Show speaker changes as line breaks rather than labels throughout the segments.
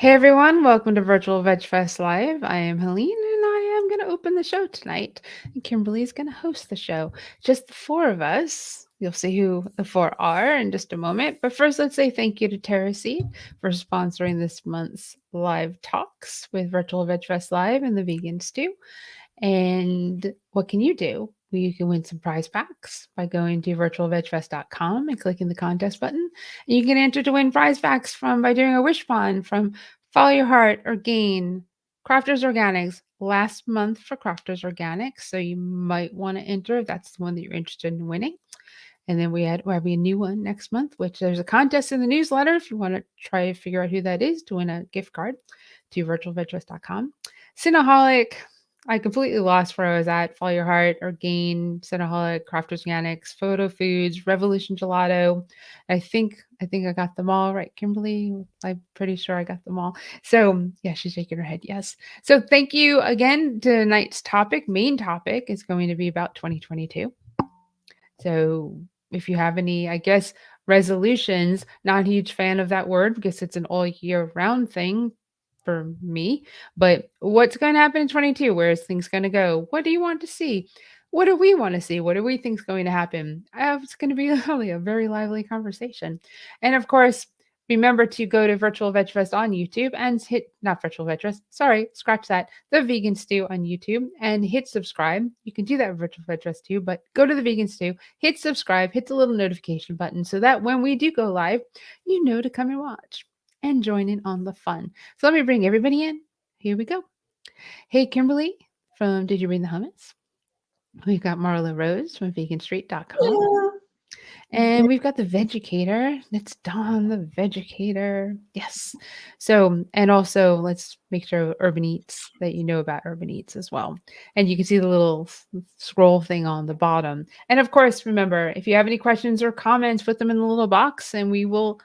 Hey everyone, welcome to Virtual Veg Fest Live. I am Helene and I am going to open the show tonight. And Kimberly's going to host the show. Just the four of us. You'll see who the four are in just a moment. But first, let's say thank you to Terra Seed for sponsoring this month's live talks with Virtual Veg Fest Live and the Vegan Stew. And what can you do? Well, you can win some prize packs by going to virtualvegfest.com and clicking the contest button. And you can enter to win prize packs by doing a wish pond from Follow Your Heart or Gain, Crafters Organics last month for Crafters Organics. So you might want to enter if that's the one that you're interested in winning. And then we'll have a new one next month, which there's a contest in the newsletter if you want to try to figure out who that is to win a gift card to virtualvegfest.com. Cinnaholic, I completely lost where I was at. Follow Your Heart, Orgain, Cinnaholic, Crafters Organics, Photo Foods, Revolution Gelato. I think I got them all right, Kimberly. I'm pretty sure I got them all. So yeah, she's shaking her head. Yes. So thank you again. Tonight's main topic is going to be about 2022. So if you have any, I guess, resolutions, not a huge fan of that word because it's an all year round thing for me. But what's going to happen in 22? Where is things going to go? What do you want to see? What do we want to see? What do we think is going to happen? It's going to be really a very lively conversation. And of course, remember to go to Virtual Veg Fest on YouTube and hit, not Virtual Veg Fest, sorry, scratch that, The Vegan Stew on YouTube and hit subscribe. You can do that with Virtual Veg Fest too, but go to The Vegan Stew, hit subscribe, hit the little notification button so that when we do go live, you know to come and watch and join in on the fun. So let me bring everybody in. Here we go. Hey, Kimberly from Did You Bring the Hummus? We've got Marla Rose from veganstreet.com.
Hello.
And we've got the Vegucator. It's Dawn, the Vegucator. Yes. So, and also let's make sure Urban Eats that you know about Urban Eats as well. And you can see the little scroll thing on the bottom. And of course, remember, if you have any questions or comments, put them in the little box and we will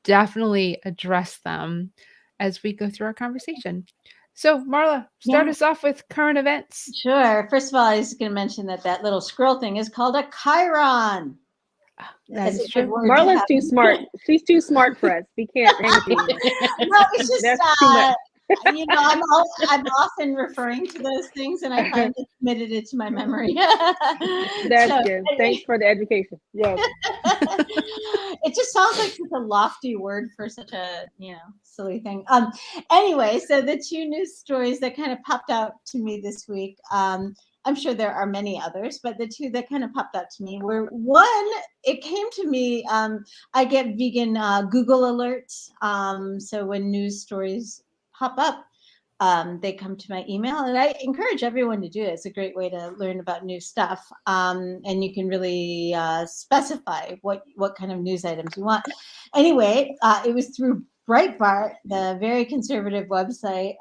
definitely address them as we go through our conversation. So, Marla, start us off with current events.
Sure. First of all, I was going to mention that little squirrel thing is called a chyron.
That is true.
Marla's too smart. She's too smart for us. We can't hang with you.
No, it's just too much. I'm often referring to those things, and I finally committed it to my memory.
That's good. Thanks for the education. Yes.
It just sounds like such a lofty word for such a silly thing. Anyway, so the two news stories that kind of popped out to me this week. I'm sure there are many others, but the two that kind of popped out to me were, one, it came to me, I get vegan Google alerts. So when news stories pop up, they come to my email, and I encourage everyone to do it. It's a great way to learn about new stuff. And you can really specify what kind of news items you want. Anyway, it was through Breitbart, the very conservative website,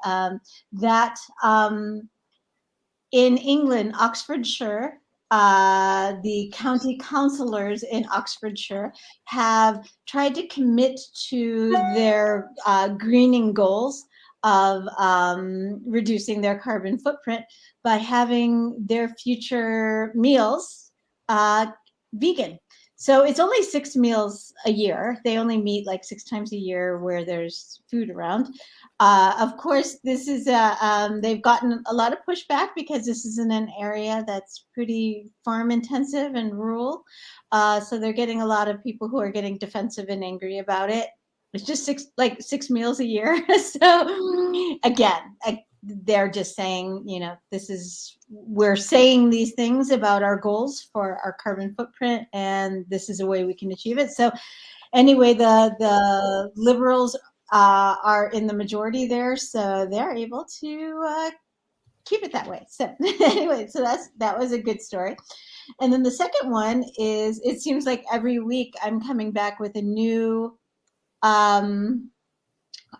that in England, Oxfordshire, the county councillors in Oxfordshire have tried to commit to their greening goals of reducing their carbon footprint by having their future meals vegan. So it's only 6 meals a year. They only meet like 6 times a year where there's food around. Of course, this is they've gotten a lot of pushback because this is in an area that's pretty farm intensive and rural. So they're getting a lot of people who are getting defensive and angry about it. It's just 6 meals a year. So again, they're just saying, we're saying these things about our goals for our carbon footprint, and this is a way we can achieve it. So anyway, the liberals are in the majority there, so they're able to keep it that way. So anyway, so that was a good story. And then the second one is, it seems like every week I'm coming back with a new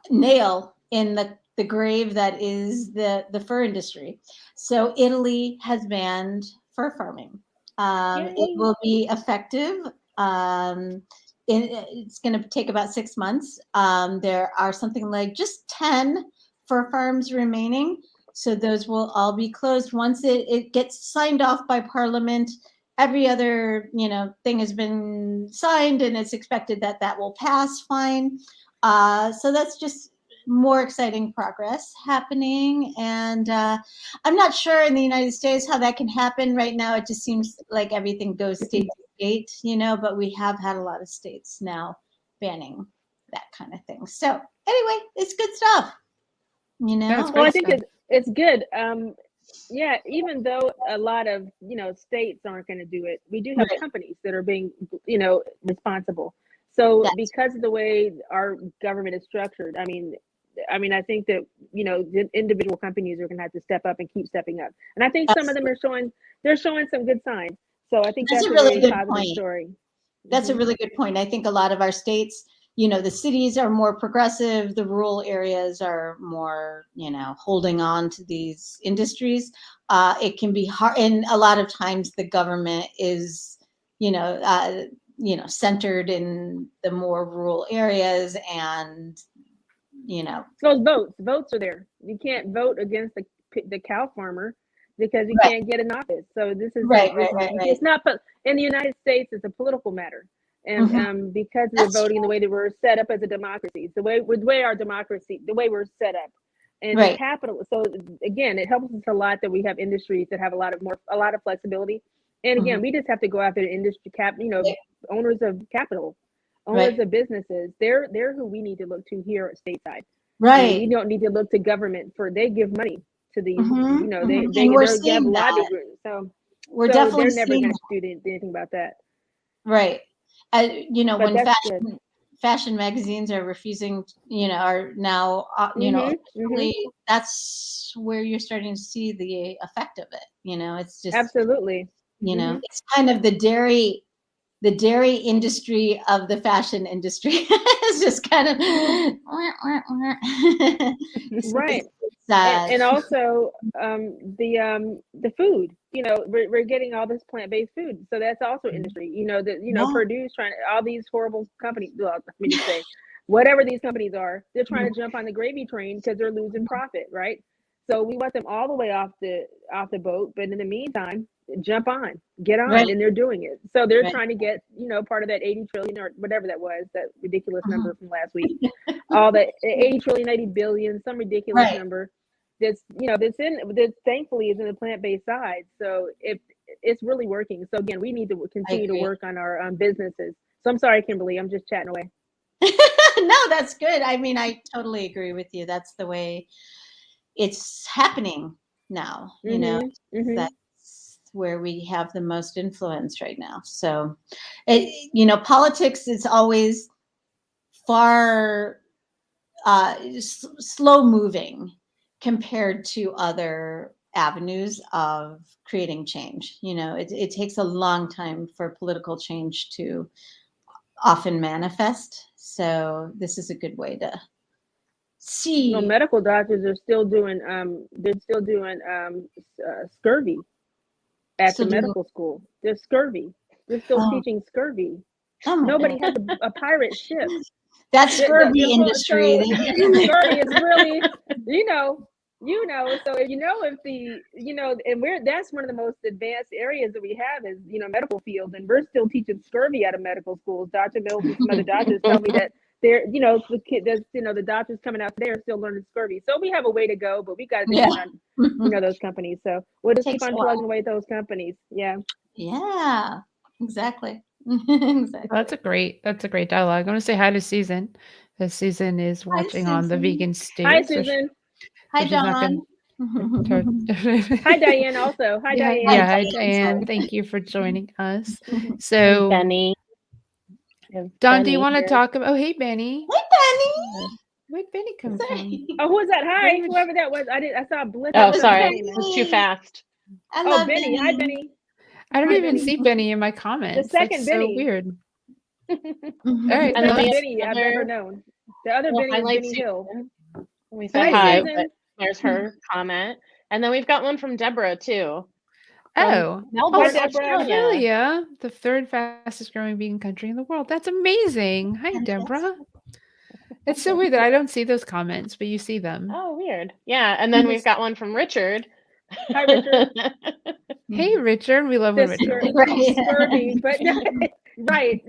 nail in the grave that is the fur industry. So Italy has banned fur farming. It will be effective. It's going to take about 6 months. There are something like just 10 fur farms remaining. So those will all be closed once it gets signed off by Parliament. Every other thing has been signed, and it's expected that will pass fine. So that's just more exciting progress happening. And I'm not sure in the United States how that can happen right now. It just seems like everything goes state to state, but we have had a lot of states now banning that kind of thing. So anyway, it's good stuff.
That's
Well, I
great
think
stuff.
it's good. Yeah, even though a lot of states aren't going to do it, we do have
Right.
companies that are being responsible. So
That's
because of the way our government is structured, I mean, I think that the individual companies are going to have to step up and keep stepping up. And I think some of them are showing some good signs. So I think
That's
that's
a
a
really
very
good
positive
point.
story.
That's a really good point. I think a lot of our states, the cities are more progressive, the rural areas are more, holding on to these industries. It can be hard, and a lot of times the government is, centered in the more rural areas, and
Those votes are there. You can't vote against the cow farmer because you
right,
can't get in office. So this is
right, right, right, right.
it's not in the United States. It's a political matter, and because of the
That's
voting, the way that we're set up as a democracy, the way our democracy, the way we're set up, and the
right.
capital. So again, it helps us a lot that we have industries that have a lot of flexibility. And again, we just have to go after the industry owners of capital, owners
Right.
of businesses. They're who we need to look to here at stateside.
Right.
We don't need to look to government they give money to these,
And we're
they have
seeing
lobby
that.
groups. So
We're definitely
they're never
seeing
going
that.
to do anything about that.
Right.
But
When
that's good.
fashion magazines are refusing, are now, officially, that's where you're starting to see the effect of it. It's just,
Absolutely.
it's kind of the dairy industry of the fashion industry. It's just kind of
Right. And also the food. We're getting all this plant-based food, so that's also industry. Purdue's trying all these horrible companies. Well, let me just say, whatever these companies are, they're trying to jump on the gravy train because they're losing profit, right? So we want them all the way off the boat, but in the meantime, jump on, get on,
right.
and they're doing it. So they're
Right.
trying to get part of that 80 trillion or whatever that was, that ridiculous number from last week. All that 80 trillion, 80 billion, some ridiculous
Right.
number. That's thankfully is in the plant-based side. So it's really working. So again, we need to continue to work on our businesses. So I'm sorry, Kimberly, I'm just chatting away.
No, that's good. I mean, I totally agree with you. That's the way it's happening now. That's where we have the most influence right now. So, politics is always far slow moving compared to other avenues of creating change. It takes a long time for political change to often manifest. So this is a good way to see.
Well, medical doctors are still doing scurvy at the medical school. There's scurvy. They're still teaching scurvy. Nobody has a pirate ship.
That's scurvy industry.
So scurvy is really, so and that's one of the most advanced areas that we have is, medical field. And we're still teaching scurvy out of medical schools. Dr. Mills and some other doctors tell me that they're, the doctors coming out today are still learning scurvy. So we have a way to go, but we got to depend on, those companies. So we'll just keep on plugging away at those companies. Yeah.
Yeah, exactly. Exactly.
That's a great dialogue. I want to say hi to Susan. Because Susan is watching on the vegan stew.
Hi, Susan.
Hi, Dawn.
Hi, Diane. Also, hi, Diane.
Yeah, hi, Diane. Thank you for joining us. So,
Benny.
Dawn, do you want to talk about? Oh, hey, Benny.
Hey, Benny.
Where'd Benny come from?
Oh, who was that? Hi, whoever that was. I saw a blip.
Oh, sorry, it was too fast.
I love
Benny. Hi, Benny.
I don't even see Benny in my comments.
The second
That's
Benny.
So weird.
All
right,
and then Benny I've ever known. The other Benny is Benny Hill.
We said hi, but there's her comment. And then we've got one from Deborah, too.
Melbourne,
Deborah.
Australia, the third fastest growing vegan country in the world. That's amazing. Hi, Deborah. It's so weird that I don't see those comments, but you see them.
Oh, weird. Yeah, and then we've got one from Richard.
Hi, Richard.
Hey, Richard. We love when Richard.
Scurvy, but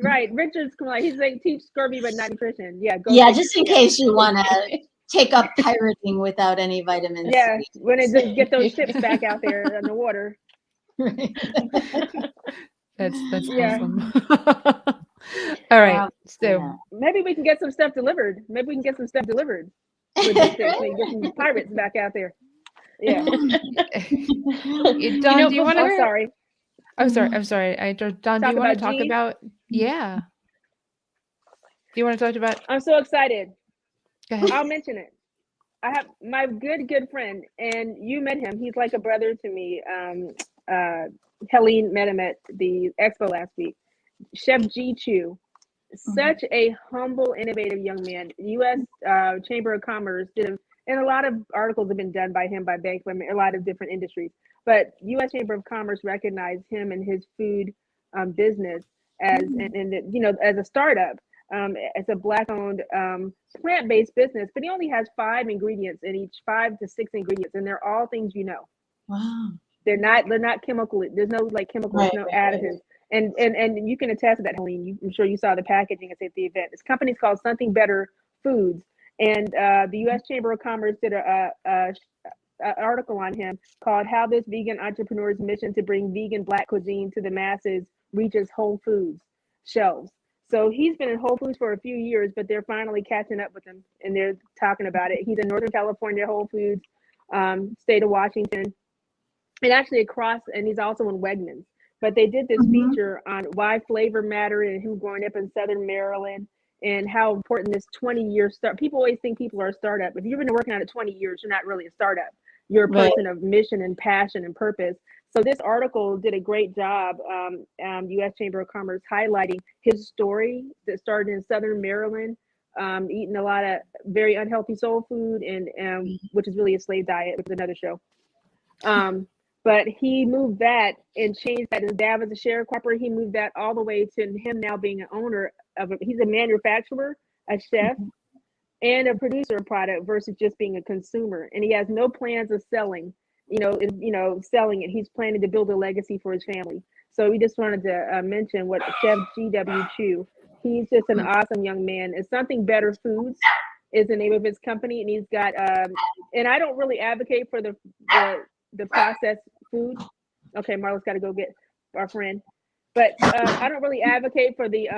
right. Richard's like he's like teach scurvy, but not nutrition. Yeah,
just in case you want to take up pirating without any vitamin C.
Yeah, when they just get those ships back out there in the water.
That's awesome. All right, so
maybe we can get some stuff delivered. With the ships, and get some pirates back out there. Yeah.
Don, do you want to?
I'm sorry.
I'm sorry. Don, do you want to talk about? Yeah. Do you want to talk about?
I'm so excited.
Go ahead.
I'll mention it. I have my good friend, and you met him. He's like a brother to me. Helene met him at the expo last week. Chef G Chu, such a humble, innovative young man. U.S. Chamber of Commerce and a lot of articles have been done by him, by Bank, a lot of different industries. But U.S. Chamber of Commerce recognized him and his food business as, as a startup. It's a Black-owned plant-based business, but he only has 5 ingredients in each, 5 to 6 ingredients, and they're all things you know.
Wow.
They're not chemical. There's no chemicals, no additives. And you can attest to that, Helene. I'm sure you saw the packaging at the event. This company's called Something Better Foods, and the U.S. Chamber of Commerce did a article on him called "How This Vegan Entrepreneur's Mission to Bring Vegan Black Cuisine to the Masses Reaches Whole Foods Shelves." So he's been in Whole Foods for a few years, but they're finally catching up with him, and they're talking about it. He's in Northern California Whole Foods, state of Washington, and actually across, and he's also in Wegmans. But they did this feature on why flavor mattered and him growing up in Southern Maryland and how important this 20-year start. People always think people are a startup. If you've been working on it 20 years, you're not really a startup. You're a person of mission and passion and purpose. So this article did a great job, U.S. Chamber of Commerce, highlighting his story that started in Southern Maryland, eating a lot of very unhealthy soul food, and which is really a slave diet, which is another show. But he moved that and changed that. His dad was a sharecropper. He moved that all the way to him now being an owner of he's a manufacturer, a chef, and a producer of product versus just being a consumer. And he has no plans of selling, selling it. He's planning to build a legacy for his family. So we just wanted to mention what Chef G.W. Chu, he's just an awesome young man. It's Something Better Foods is the name of his company. And he's got, and I don't really advocate for the processed food. Okay, Marla's got to go get our friend. But I don't really advocate for the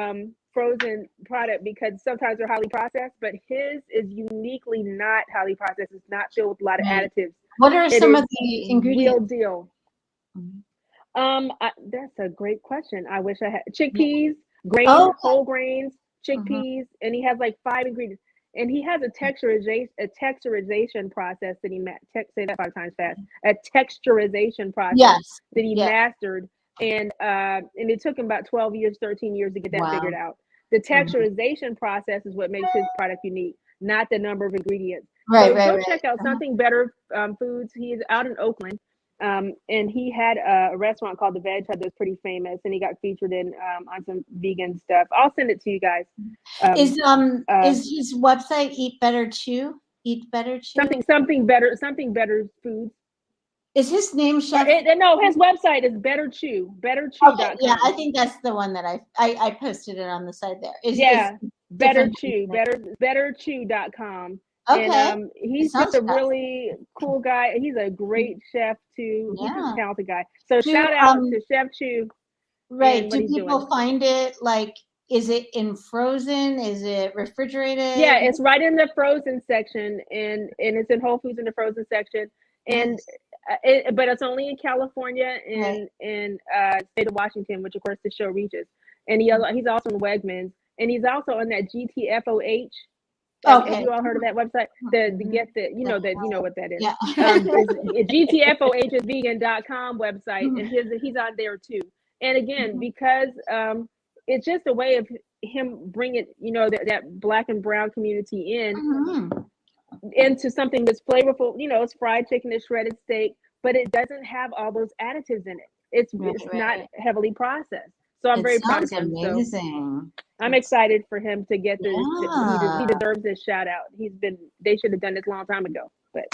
frozen product because sometimes they're highly processed, but his is uniquely not highly processed. It's not filled with a lot of additives.
What are some of the ingredients?
Real deal. That's a great question. I wish I had chickpeas, grains, whole grains, chickpeas, and he has like 5 ingredients. And he has a texturization process that he say that 5 times fast. A texturization process that he mastered, and it took him about 12 years, 13 years to get that figured out. The texturization process is what makes his product unique, not the number of ingredients. Go check out Something Better Foods. He's out in Oakland, and he had a restaurant called the Veg Hut that's pretty famous, and he got featured in on some vegan stuff. I'll send it to you guys.
Is his website Eat Better Chew? Eat Better Chew?
Something better foods.
Is his name Chef?
No, his website is Better Chew. BetterChew.com.
Okay, yeah, I think that's the one that I posted it on the side there.
Better Chew. BetterChew.com. Okay. And he's just a really cool guy. He's a great chef too. He's a talented guy. So shout out to Chef Chu.
Right. Do people find it like? Is it in frozen? Is it refrigerated?
Yeah, it's right in the frozen section, and it's in Whole Foods in the frozen section, and but it's only in California and state of Washington, which of course the show reaches. And he's also in Wegmans, and he's also on that GTFOH. Have you all heard of that website? You know what that is. Yeah. GTFOHisvegan.com website, and he's on there too. And again, because it's just a way of him bringing that Black and brown community into something that's flavorful. It's fried chicken, it's shredded steak, but it doesn't have all those additives in it. It's not heavily processed. So I'm very proud of him.
Amazing.
So I'm excited for him to get this. He deserves this shout out. They should have done this a long time ago. But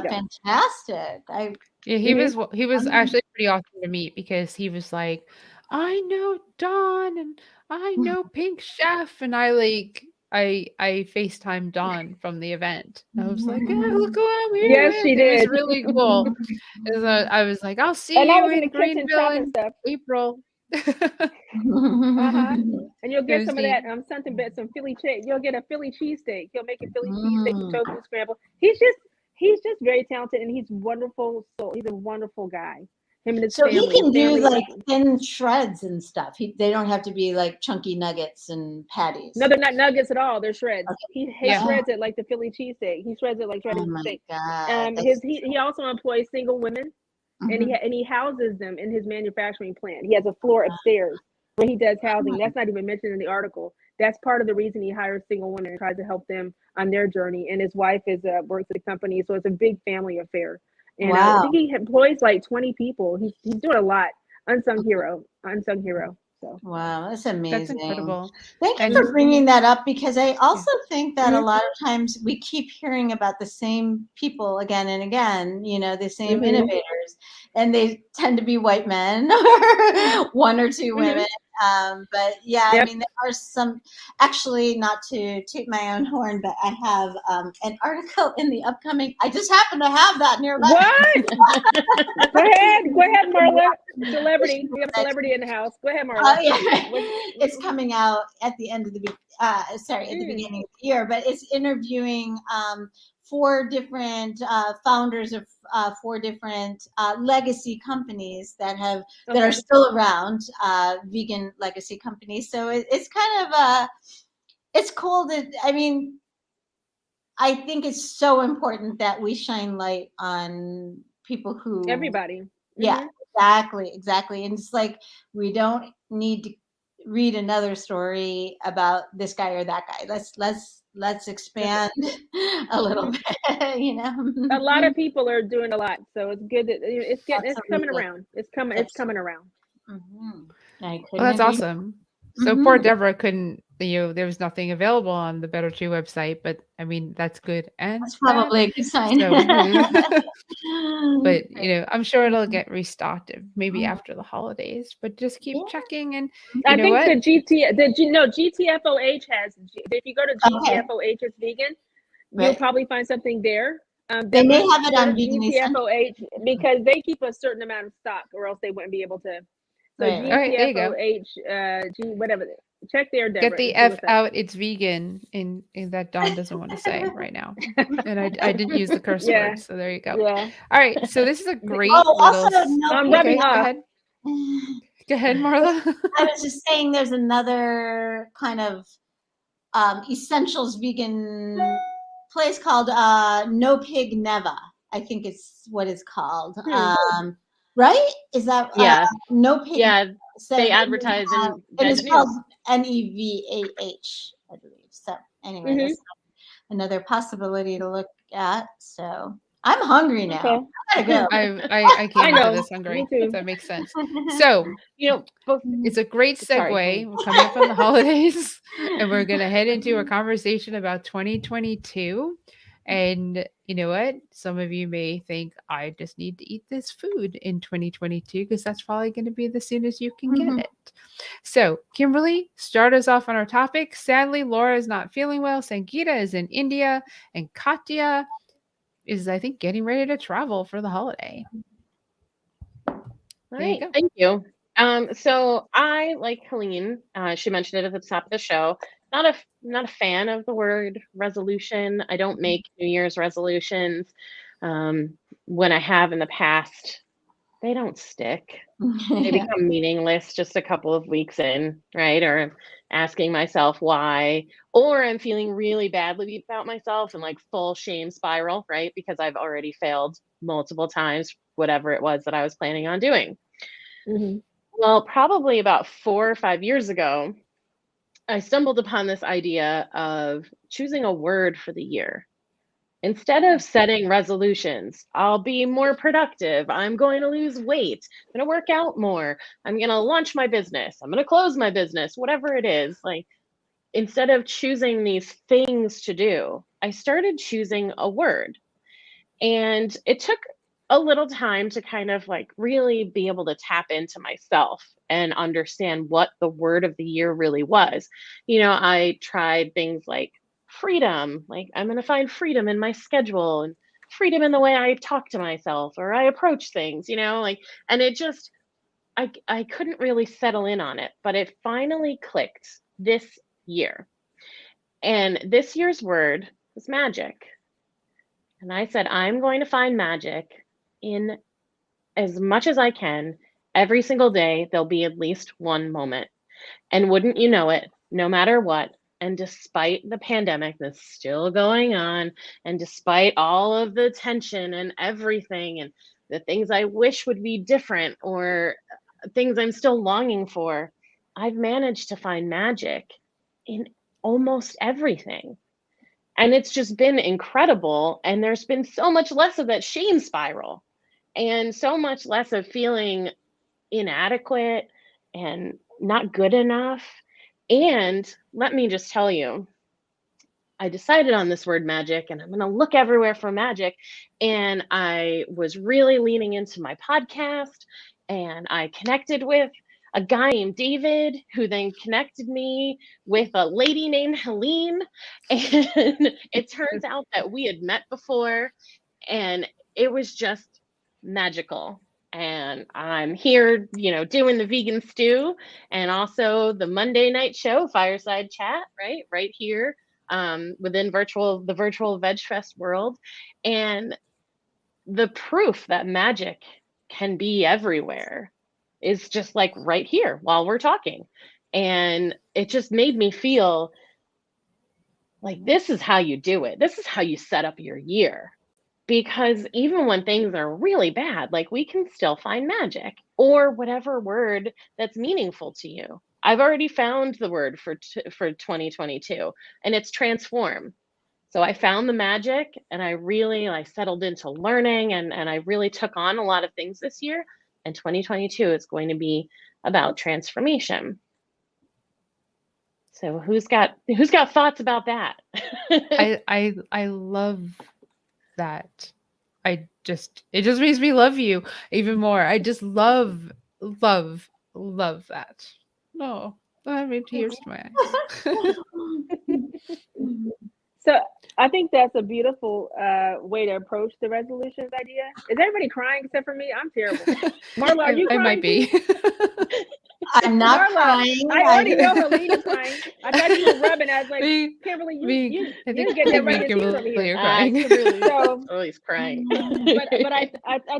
fantastic.
He was actually pretty awesome to meet because he was like, I know Dawn and I know Pink Chef, and I I FaceTimed Dawn from the event. I was like, "Yeah, look who I'm here
Yes,
with."
she
It was
did.
really cool. I was like, "I'll see
And I
you
was in the
in
kitchen
Greenville
chopping
in
stuff.
April."
Uh-huh. And you'll
It
get
was
some of
neat.
that some Philly cheese. You'll get a Philly cheesesteak. He'll make a Philly cheesesteak with tofu scramble. He's just very talented, and he's wonderful. So he's a wonderful guy. Him and his
So
family.
he can
His family
do like thin shreds and stuff. They don't have to be like chunky nuggets and patties.
No, they're not nuggets at all. They're shreds.
Okay.
He shreds it like the Philly cheesesteak. He shreds it like shredded steak.
God.
He also employs single women, and he houses them in his manufacturing plant. He has a floor upstairs where he does housing. That's not even mentioned in the article. That's part of the reason he hires single women and tries to help them on their journey. And his wife works at the company, so it's a big family affair. And I think he employs like 20 people. He's doing a lot. Unsung hero. So
wow, that's amazing.
That's incredible.
Thank you for bringing that up, because I also think that a lot of times we keep hearing about the same people again and again, you know, the same innovators, and they tend to be white men or one or two women. But yeah, I mean, there are some, actually, not to toot my own horn, but I have an article in the upcoming, I just happen to have that nearby.
What? Go ahead, Marla. Celebrity. We have a celebrity in the house. Go ahead, Marla.
It's coming out at the end of the the beginning of the year, but it's interviewing 4 different founders of 4 different legacy companies that are still around, vegan legacy companies. So it's kind of it's cool that, I mean, I think it's so important that we shine light on people who
everybody.
Yeah, exactly. And it's like, we don't need to read another story about this guy or that guy. Let's expand a little bit, you know.
A lot of people are doing a lot, so it's good that it's coming around. It's coming around.
Well,
that's awesome. So poor Deborah couldn't, there was nothing available on the Better Tree website, but I mean, that's good. And
that's probably a good sign.
So, but I'm sure it'll get restocked maybe after the holidays, but just keep checking. And
I think GTFOH has, if you go to GTFOH's vegan, you'll probably find something there.
They may have it on
GTFOH because they keep a certain amount of stock, or else they wouldn't be able to. So GTFOH, whatever. Check there, Deborah.
Get the F out. It's vegan, in that Dawn doesn't want to say right now, and I didn't use the curse word. So there you go. Yeah. All right. So this is a great.
I'm rubbing off.
Go ahead, Marla.
I was just saying, there's another kind of essentials vegan place called No Pig Neva. I think it's what it's called. Right? Is that No Pig?
Yeah, they advertise in
and it's called NEVAH, I believe. So anyway, that's another possibility to look at. So I'm hungry now.
Okay.
I gotta go.
I came into this hungry. If that makes sense. So it's a great segue. We're coming up on the holidays, and we're gonna head into a conversation about 2022. And you know what? Some of you may think, I just need to eat this food in 2022 because that's probably going to be the soonest you can get it. So, Kimberly, start us off on our topic. Sadly, Laura is not feeling well. Sangeeta is in India, and Katya is, I think, getting ready to travel for the holiday.
All right. Thank you. So I, like Helene, she mentioned it at the top of the show, not a fan of the word resolution. I don't make New Year's resolutions. When I have in the past, they don't stick. They become meaningless just a couple of weeks in, right? Or I'm asking myself why, or I'm feeling really badly about myself and like full shame spiral, right? Because I've already failed multiple times, whatever it was that I was planning on doing. Well, probably about 4 or 5 years ago, I stumbled upon this idea of choosing a word for the year. Instead of setting resolutions, I'll be more productive. I'm going to lose weight. I'm going to work out more. I'm going to launch my business. I'm going to close my business, whatever it is. Like, instead of choosing these things to do, I started choosing a word. And it took a little time to kind of like really be able to tap into myself and understand what the word of the year really was. I tried things like freedom, like I'm going to find freedom in my schedule and freedom in the way I talk to myself or I approach things, like, and it just, I couldn't really settle in on it, but it finally clicked this year. And this year's word was magic. And I said, I'm going to find magic in as much as I can. Every single day, there'll be at least one moment. And wouldn't you know it, no matter what, and despite the pandemic that's still going on, and despite all of the tension and everything, and the things I wish would be different or things I'm still longing for, I've managed to find magic in almost everything. And it's just been incredible. And there's been so much less of that shame spiral and so much less of feeling inadequate and not good enough. And let me just tell you, I decided on this word magic and I'm going to look everywhere for magic. And I was really leaning into my podcast and I connected with a guy named David who then connected me with a lady named Helene. And it turns out that we had met before and it was just magical. And I'm here, doing the vegan stew and also the Monday night show, Fireside Chat, right here within the virtual Veg Fest world. And the proof that magic can be everywhere is just like right here while we're talking. And it just made me feel like this is how you do it. This is how you set up your year. Because even when things are really bad, like we can still find magic or whatever word that's meaningful to you. I've already found the word for 2022 and it's transform. So I found the magic and I settled into learning and I really took on a lot of things this year. And 2022 is going to be about transformation. So who's got thoughts about that?
I love that. It just makes me love you even more. I just love that. No, I made tears to my eyes.
So I think that's a beautiful way to approach the resolutions idea. Is everybody crying except for me? I'm terrible. Marla, are you crying?
I might be.
I'm not
Marla,
crying.
I already know Helene is crying. I thought you were rubbing. I was like, Kimberly, you get that right tears over here.
Crying.
So,
he's crying.
but I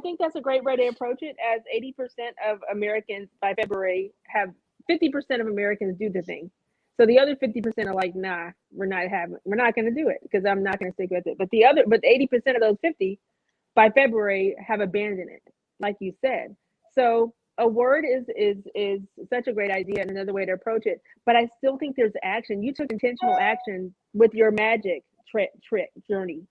think that's a great way to approach it. As 80% of Americans by February have 50% of Americans do the thing. So the other 50% are like, nah, we're not going to do it because I'm not going to stick with it. But 80% of those 50 by February have abandoned it, like you said. So a word is such a great idea and another way to approach it. But I still think there's action. You took intentional action with your magic trick journey.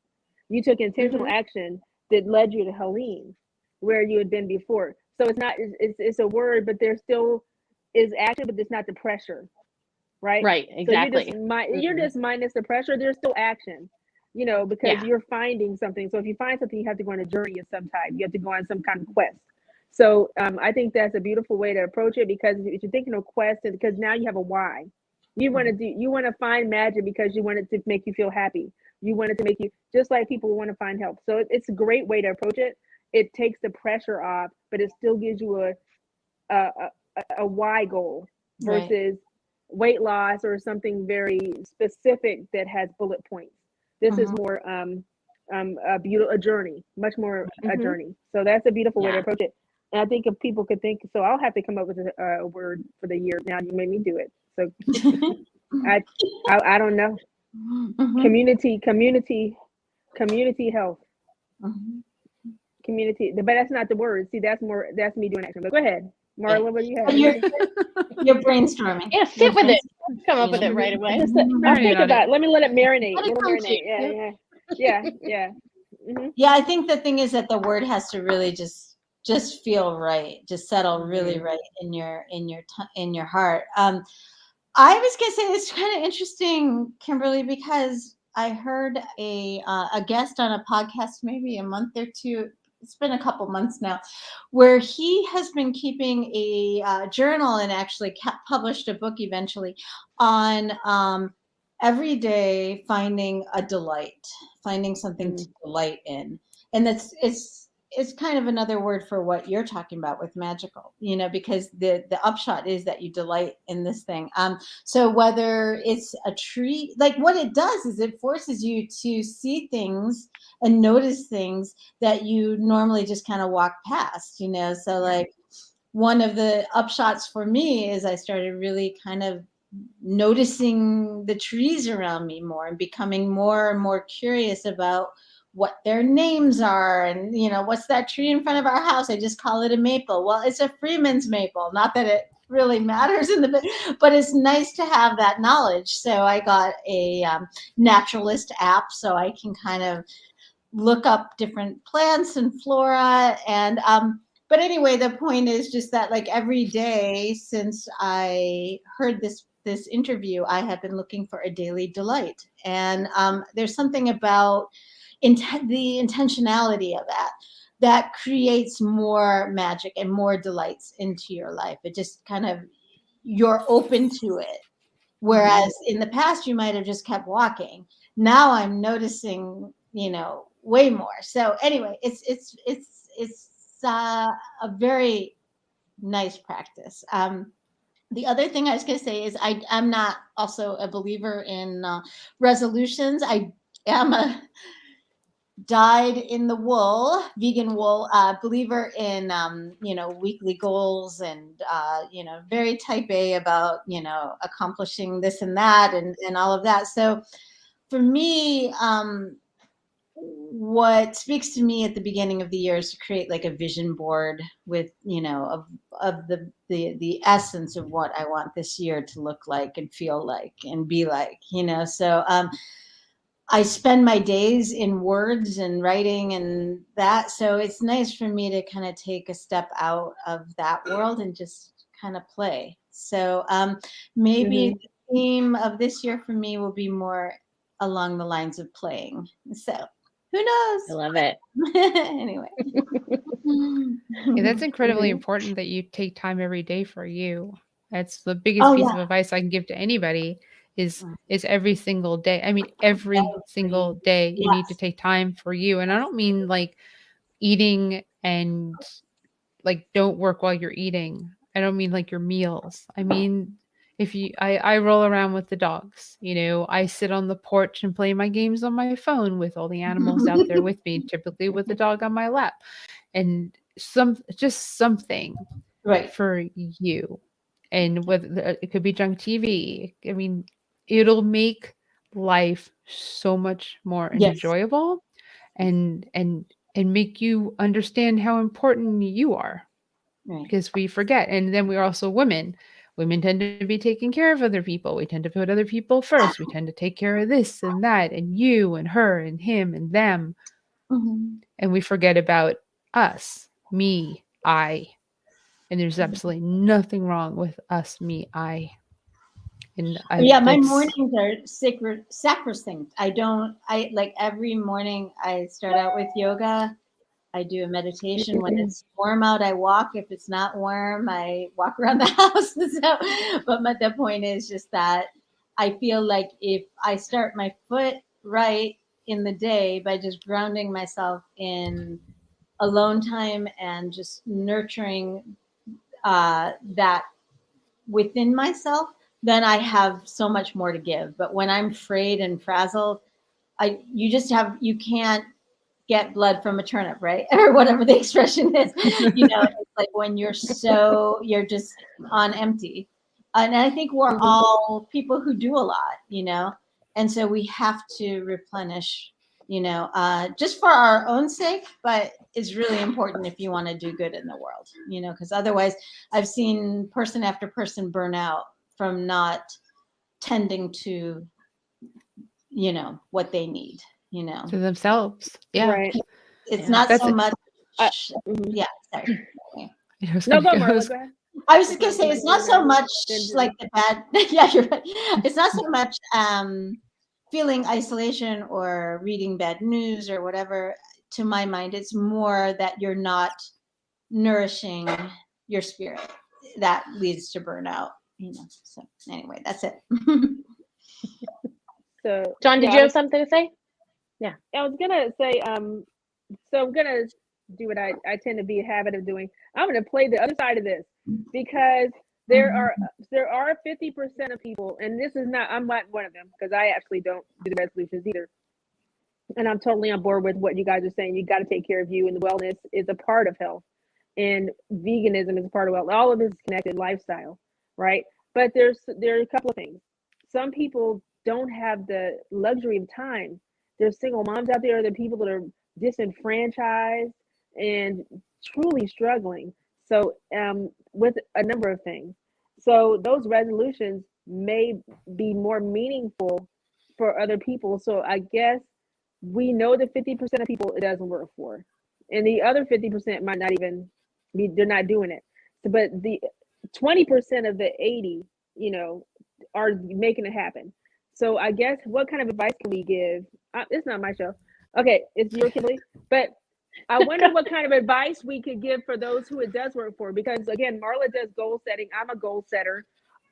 You took intentional action that led you to Helene, where you had been before. So it's a word, but there still is action, but it's not the pressure. Right,
exactly.
So you're just minus the pressure. There's still action, because you're finding something. So if you find something, you have to go on a journey of some type. You have to go on some kind of quest. So I think that's a beautiful way to approach it, because if you're thinking of quest, because now you have a why. You want to find magic because you want it to make you feel happy. You want it to make you, just like people want to find help. So it's a great way to approach it. It takes the pressure off, but it still gives you a why goal versus weight loss or something very specific that has bullet points. This is more a journey, much more a journey. So that's a beautiful way to approach it. And I think if people could think, so I'll have to come up with a word for the year. Now you made me do it. So I don't know. Community health. Community, but that's not the word. See, that's me doing action. But go ahead, Marla, what do you have?
You're brainstorming.
Yeah, sit with it. Come up with it right away.
I'll think about it. Let me let it marinate. Yeah.
Yeah, I think the thing is that the word has to really just feel right, just settle really right in your heart. I was gonna say it's kind of interesting, Kimberly, because I heard a guest on a podcast maybe a month or two it's been a couple months now, where he has been keeping a journal and actually published a book eventually on every day finding a delight, finding something to delight in. And it's kind of another word for what you're talking about with magical, because the upshot is that you delight in this thing. So whether it's a tree, like what it does is it forces you to see things and notice things that you normally just kind of walk past, so like one of the upshots for me is I started really kind of noticing the trees around me more and becoming more and more curious about what their names are. And, what's that tree in front of our house? I just call it a maple. Well, it's a Freeman's maple. Not that it really matters but it's nice to have that knowledge. So I got a naturalist app so I can kind of look up different plants and flora. And but anyway, the point is just that like every day since I heard this interview, I have been looking for a daily delight. And there's something about the intentionality of that creates more magic and more delights into your life. It just kind of, you're open to it. Whereas in the past, you might have just kept walking. Now I'm noticing, way more. So anyway, it's a very nice practice. The other thing I was going to say is I'm not also a believer in resolutions. I am a dyed in the wool, vegan wool, believer in, weekly goals and, very type A about, accomplishing this and that and all of that. So for me, what speaks to me at the beginning of the year is to create like a vision board with, of the essence of what I want this year to look like and feel like and be like, so, I spend my days in words and writing and that. So it's nice for me to kind of take a step out of that world and just kind of play. So maybe the theme of this year for me will be more along the lines of playing. So who knows?
I love it.
Anyway.
Yeah, that's incredibly important that you take time every day for you. That's the biggest piece of advice I can give to anybody is every single day. I mean, every single day you need to take time for you. And I don't mean like eating and like don't work while you're eating. I don't mean like your meals. I mean, if I roll around with the dogs, I sit on the porch and play my games on my phone with all the animals out there with me, typically with the dog on my lap. And just something for you. And whether it could be junk TV. I mean, it'll make life so much more enjoyable and make you understand how important you are. Because we forget. And then we're also women. Women tend to be taking care of other people. We tend to put other people first. We tend to take care of this and that and you and her and him and them. And we forget about us, me, I. And there's absolutely nothing wrong with us, me, I. And
my mornings are sacrosanct. I like every morning I start out with yoga. I do a meditation. When it's warm out, I walk. If it's not warm, I walk around the house. But the point is just that I feel like if I start my foot right in the day by just grounding myself in alone time and just nurturing that within myself, then I have so much more to give. But when I'm frayed and frazzled, you can't get blood from a turnip, right? Or whatever the expression is. It's like when you're just on empty. And I think we're all people who do a lot, and so we have to replenish, just for our own sake, but it's really important if you want to do good in the world, because otherwise I've seen person after person burn out from not tending to, what they need,
to themselves. Yeah.
Right.
It's not so much. Yeah. Sorry.
No, go, Marla. Go ahead.
I was just gonna say it's not so much like the bad. Yeah, you're right. It's not so much feeling isolation or reading bad news or whatever. to my mind, it's more that you're not nourishing your spirit that leads to burnout. So anyway, that's it.
So
John, did you have something to say?
Yeah, I was gonna say, so I'm gonna do what I tend to be a habit of doing. I'm gonna play the other side of this, because there are 50% of people, and this is not, I'm not one of them, because I actually don't do the resolutions either. And I'm totally on board with what you guys are saying. You got to take care of you, and wellness is a part of health, and veganism is a part of health. All of this is connected lifestyle, right? But there are a couple of things. Some people don't have the luxury of time. There's single moms out there. There are people that are disenfranchised and truly struggling. So with a number of things. So those resolutions may be more meaningful for other people. So I guess we know that 50% of people it doesn't work for, and the other 50% might not even be, they're not doing it. So, but the 20% of the 80, are making it happen. So I guess what kind of advice can we give? It's not my show. Okay, it's your Kimberly. But I wonder what kind of advice we could give for those who it does work for. Because again, Marla does goal setting. I'm a goal setter.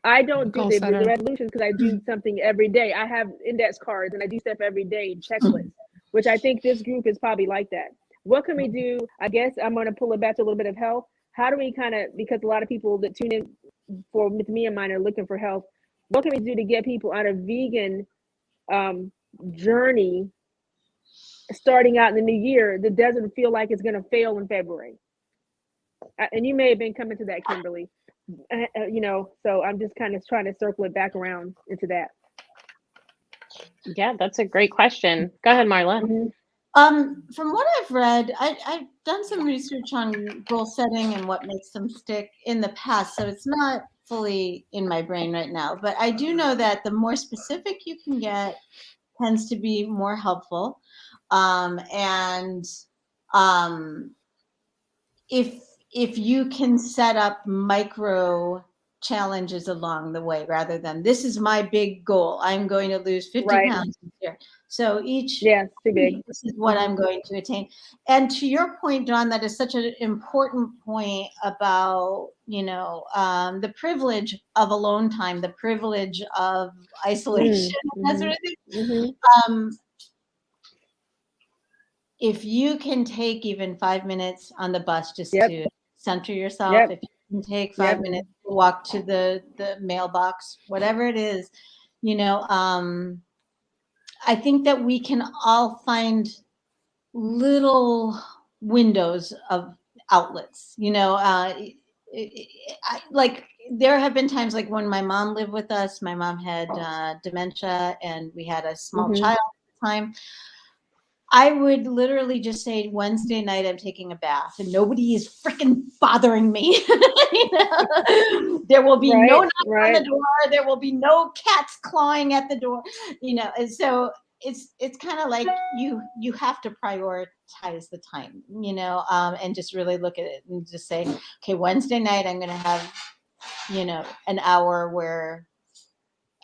I don't do the resolutions because I do something every day. I have index cards and I do stuff every day, checklists, which I think this group is probably like that. What can we do? I guess I'm going to pull it back to a little bit of health. How do we kind of, because a lot of people that tune in with me and mine are looking for health. What can we do to get people on a vegan journey starting out in the new year that doesn't feel like it's going to fail in February? And you may have been coming to that, Kimberly. So I'm just kind of trying to circle it back around into that.
Yeah, that's a great question. Go ahead, Marla.
Mm-hmm. From what I've read, I've done some research on goal setting and what makes them stick in the past. So it's not fully in my brain right now, but I do know that the more specific you can get tends to be more helpful. If you can set up micro challenges along the way, rather than this is my big goal, I'm going to lose 50 pounds this year. So each
too big.
This is what I'm going to attain. And to your point, Dawn, that is such an important point about the privilege of alone time, the privilege of isolation, that sort of thing. If you can take even 5 minutes on the bus just to center yourself, if you can take 5 minutes to walk to the mailbox, whatever it is, I think that we can all find little windows of outlets, like there have been times like when my mom lived with us, my mom had dementia and we had a small child at the time. I would literally just say, Wednesday night, I'm taking a bath and nobody is freaking bothering me. There will be no knock on the door. There will be no cats clawing at the door, and so it's kind of like you have to prioritize the time, and just really look at it and just say, okay, Wednesday night, I'm going to have, an hour where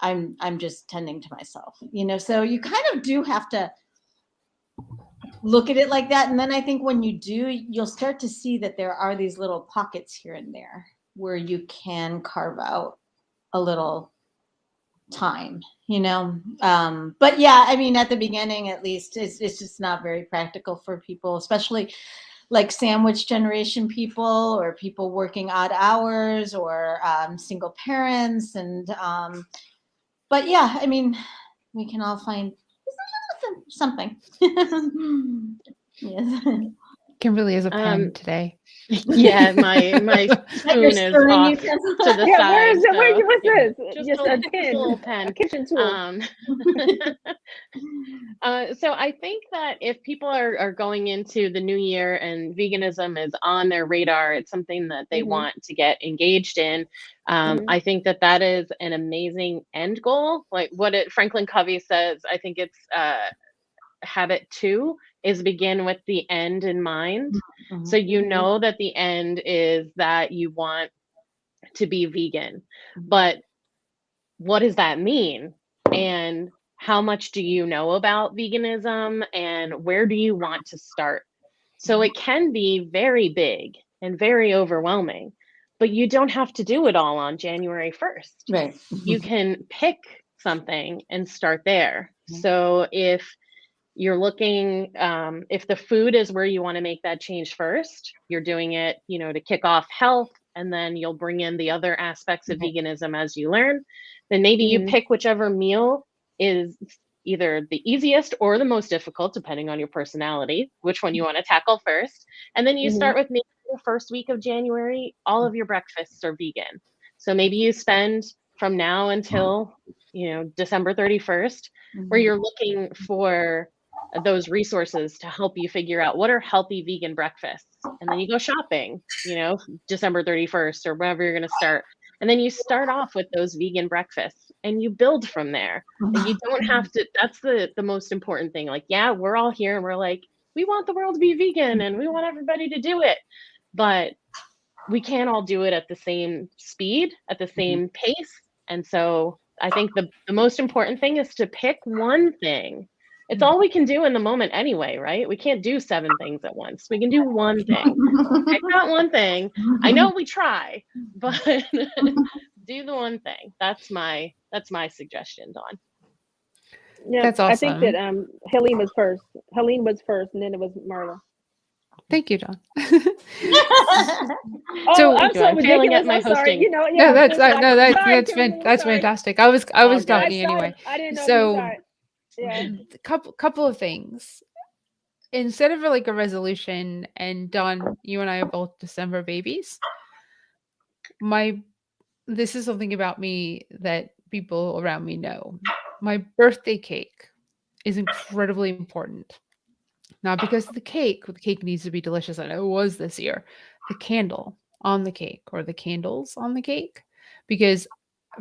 I'm just tending to myself, so you kind of do have to look at it like that. And then I think when you do, you'll start to see that there are these little pockets here and there where you can carve out a little time, but yeah, I mean, at the beginning, at least it's just not very practical for people, especially like sandwich generation people or people working odd hours or single parents. And but yeah, I mean, we can all find something. Yes.
Kimberly is a pen today.
Yeah, my spoon is off to the side.
What's this?
Just a little pen.
A kitchen tool.
So I think that if people are going into the new year and veganism is on their radar, it's something that they want to get engaged in. I think that is an amazing end goal. Like what Franklin Covey says, I think it's habit 2 is begin with the end in mind. So that the end is that you want to be vegan, but what does that mean? And how much do you know about veganism and where do you want to start? So it can be very big and very overwhelming, but you don't have to do it all on January 1st.
Right.
You can pick something and start there. So if you're looking, if the food is where you want to make that change first, you're doing it, to kick off health, and then you'll bring in the other aspects of veganism as you learn. Then maybe you pick whichever meal is either the easiest or the most difficult, depending on your personality, which one you want to tackle first. And then you start with maybe the first week of January, all of your breakfasts are vegan. So maybe you spend from now until, December 31st, where you're looking for those resources to help you figure out what are healthy vegan breakfasts. And then you go shopping, December 31st or wherever you're going to start. And then you start off with those vegan breakfasts and you build from there. And you don't have to, that's the most important thing. Like, yeah, we're all here and we're like, we want the world to be vegan and we want everybody to do it. But we can't all do it at the same speed, at the same pace. And so I think the most important thing is to pick one thing. It's all we can do in the moment anyway, right? We can't do 7 things at once. We can do one thing. Pick that one thing. I know we try, but do the one thing. That's my suggestion, Dawn.
Yeah,
that's awesome.
I think that Helene was first. Helene was first, and then it was Marla.
Thank you, Dawn.
So I'm so ridiculous.
At my hosting.
No, that's fantastic. I was talking anyway.
I didn't know.
So,
yeah,
couple of things. Instead of like a resolution, and Dawn, you and I are both December babies. This is something about me that people around me know. My birthday cake is incredibly important. Not because of the cake needs to be delicious, and it was this year. The candle on the cake, or the candles on the cake, because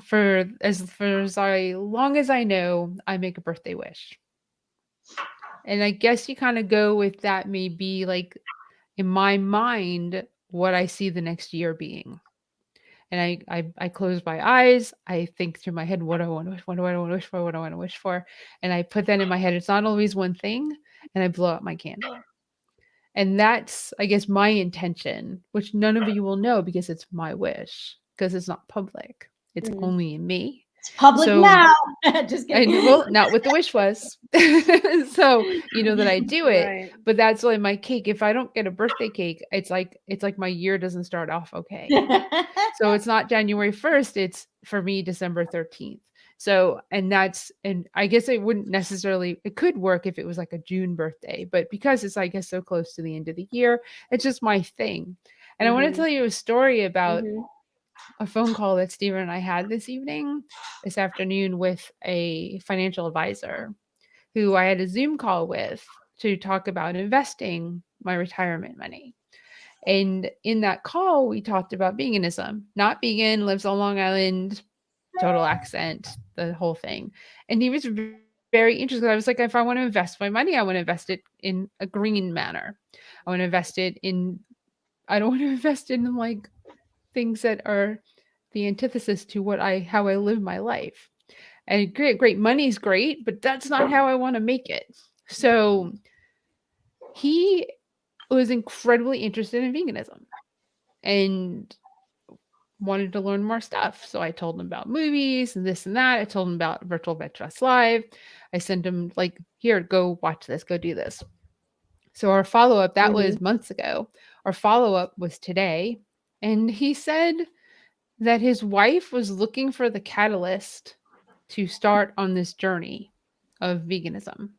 for as long as I know, I make a birthday wish. And I guess you kind of go with that, maybe like in my mind, what I see the next year being. And I close my eyes. I think through my head, what do I want to wish? What do I want to wish for? What do I want to wish for? And I put that in my head. It's not always one thing. And I blow out my candle. And that's, I guess, my intention, which none of you will know because it's my wish, because it's not public. It's only in me.
It's public now. Just kidding.
Well, not what the wish was. So you know that I do it,
right.
But that's why my cake. If I don't get a birthday cake, it's like my year doesn't start off okay. So it's not January 1st. It's for me December 13th. So and I guess it wouldn't necessarily. It could work if it was like a June birthday, but because it's, I guess, so close to the end of the year, it's just my thing. And I want to tell you a story about a phone call that Steven and I had this afternoon with a financial advisor who I had a Zoom call with to talk about investing my retirement money. And in that call, we talked about veganism. Not vegan, lives on Long Island, total accent, the whole thing. And he was very interested. I was like, if I want to invest my money, I want to invest it in a green manner. I want to invest it in, I don't want to invest in like things that are the antithesis to how I live my life. And great, money's great, but that's not how I want to make it. So he was incredibly interested in veganism and wanted to learn more stuff. So I told him about movies and this and that. I told him about Virtual Veg Fest Live. I sent him like, here, go watch this, go do this. So our follow-up, that was months ago. Our follow-up was today. And he said that his wife was looking for the catalyst to start on this journey of veganism.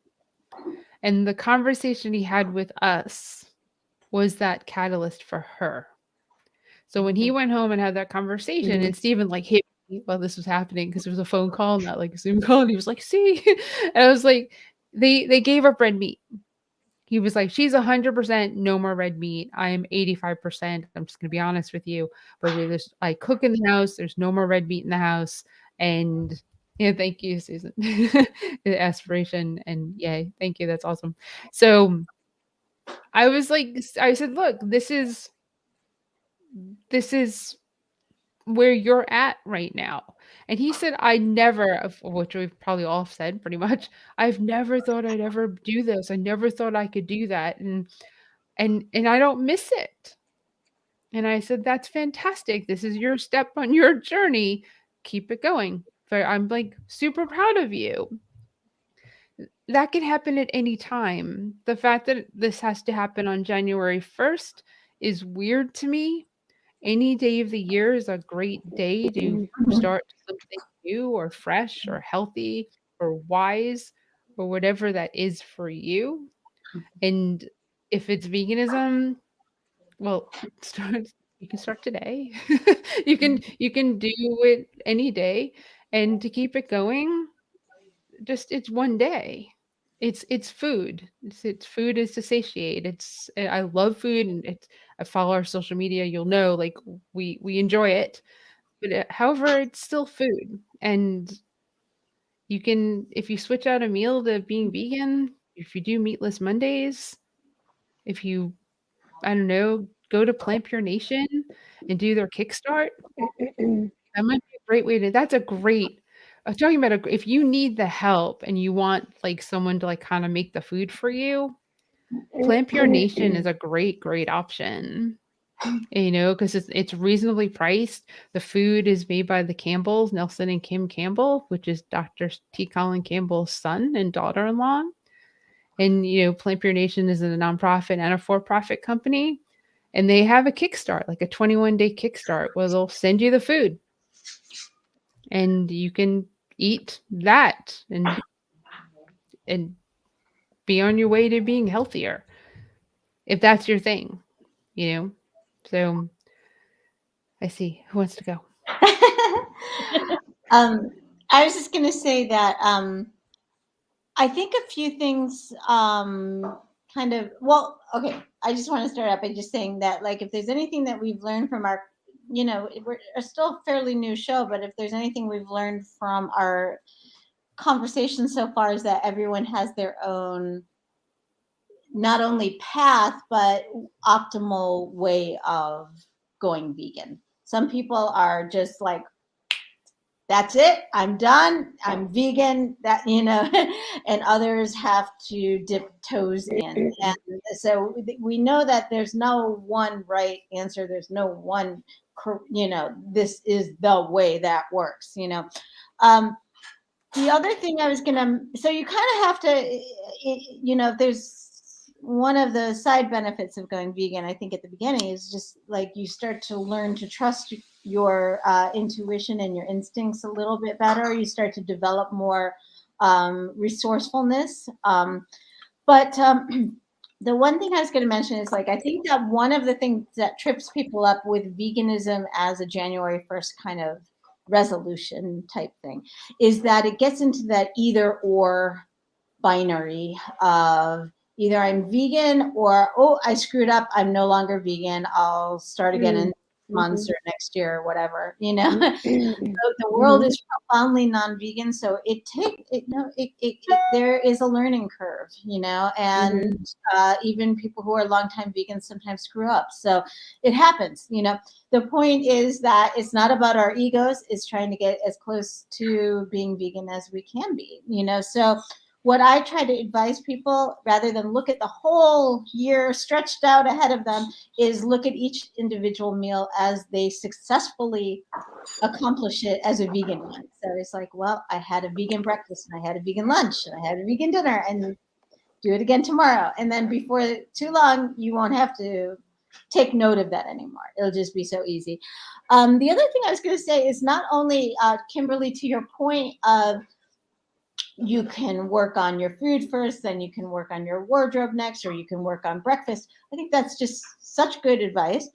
And the conversation he had with us was that catalyst for her. So when he went home and had that conversation, and Steven like hit me while this was happening, because it was a phone call, not like a Zoom call, and he was like, see? And I was like, they gave up red meat. He was like, she's 100% no more red meat. I am 85%. I'm just going to be honest with you. But I cook in the house. There's no more red meat in the house. And yeah, thank you, Susan. Aspiration. And yay, thank you. That's awesome. So I said, look, this is where you're at right now. And he said, I never, of which we've probably all said pretty much, I've never thought I'd ever do this. I never thought I could do that. And I don't miss it. And I said, that's fantastic. This is your step on your journey. Keep it going. But I'm like super proud of you. That can happen at any time. The fact that this has to happen on January 1st is weird to me. Any day of the year is a great day to start something new or fresh or healthy or wise or whatever that is for you. And if it's veganism, well, start you can start today. You can do it any day, and to keep it going, just it's one day. It's food. It's food is to satiate. I love food, and it's I follow our social media, you'll know, like, we enjoy it, but, however, it's still food, and you can if you switch out a meal to being vegan, if you do meatless Mondays, if you, I don't know, go to Plant Pure Nation and do their Kickstart, that might be a great way to that's a great talking about if you need the help and you want, like, someone to, like, kinda make the food for you, Plant Pure Nation is a great, great option, because it's reasonably priced. The food is made by the Campbells, Nelson and Kim Campbell, which is Dr. T. Colin Campbell's son and daughter-in-law. And, Plant Pure Nation is a nonprofit and a for-profit company, and they have a Kickstart, like a 21-day Kickstart, where they'll send you the food, and you can eat that and be on your way to being healthier, if that's your thing, So I see. Who wants to go?
I was just going to say that I think a few things okay. I just want to start out by just saying that, like, if there's anything that we've learned from our, we're still a fairly new show, but if there's anything we've learned from our conversation so far is that everyone has their own, not only path, but optimal way of going vegan. Some people are just like, that's it, I'm done, I'm vegan, and others have to dip toes in. And so we know that there's no one right answer. There's no one, this is the way that works, The other thing I was so you kind of have to, there's one of the side benefits of going vegan, I think, at the beginning is just like you start to learn to trust your intuition and your instincts a little bit better. You start to develop more resourcefulness. But the one thing I was going to mention is, like, I think that one of the things that trips people up with veganism as a January 1st kind of resolution type thing is that it gets into that either or binary of either I'm vegan or, oh, I screwed up, I'm no longer vegan, I'll start again in months or next year or whatever, So the world is profoundly non-vegan, so there is a learning curve, and even people who are longtime vegans sometimes screw up, so it happens. The point is that it's not about our egos, it's trying to get as close to being vegan as we can be, so what I try to advise people, rather than look at the whole year stretched out ahead of them, is look at each individual meal as they successfully accomplish it as a vegan one. So it's like, well, I had a vegan breakfast, and I had a vegan lunch, and I had a vegan dinner, and do it again tomorrow. And then before too long, you won't have to take note of that anymore. It'll just be so easy. The other thing I was going to say is not only, Kimberly, to your point of, you can work on your food first, then you can work on your wardrobe next, or you can work on breakfast. I think that's just such good advice.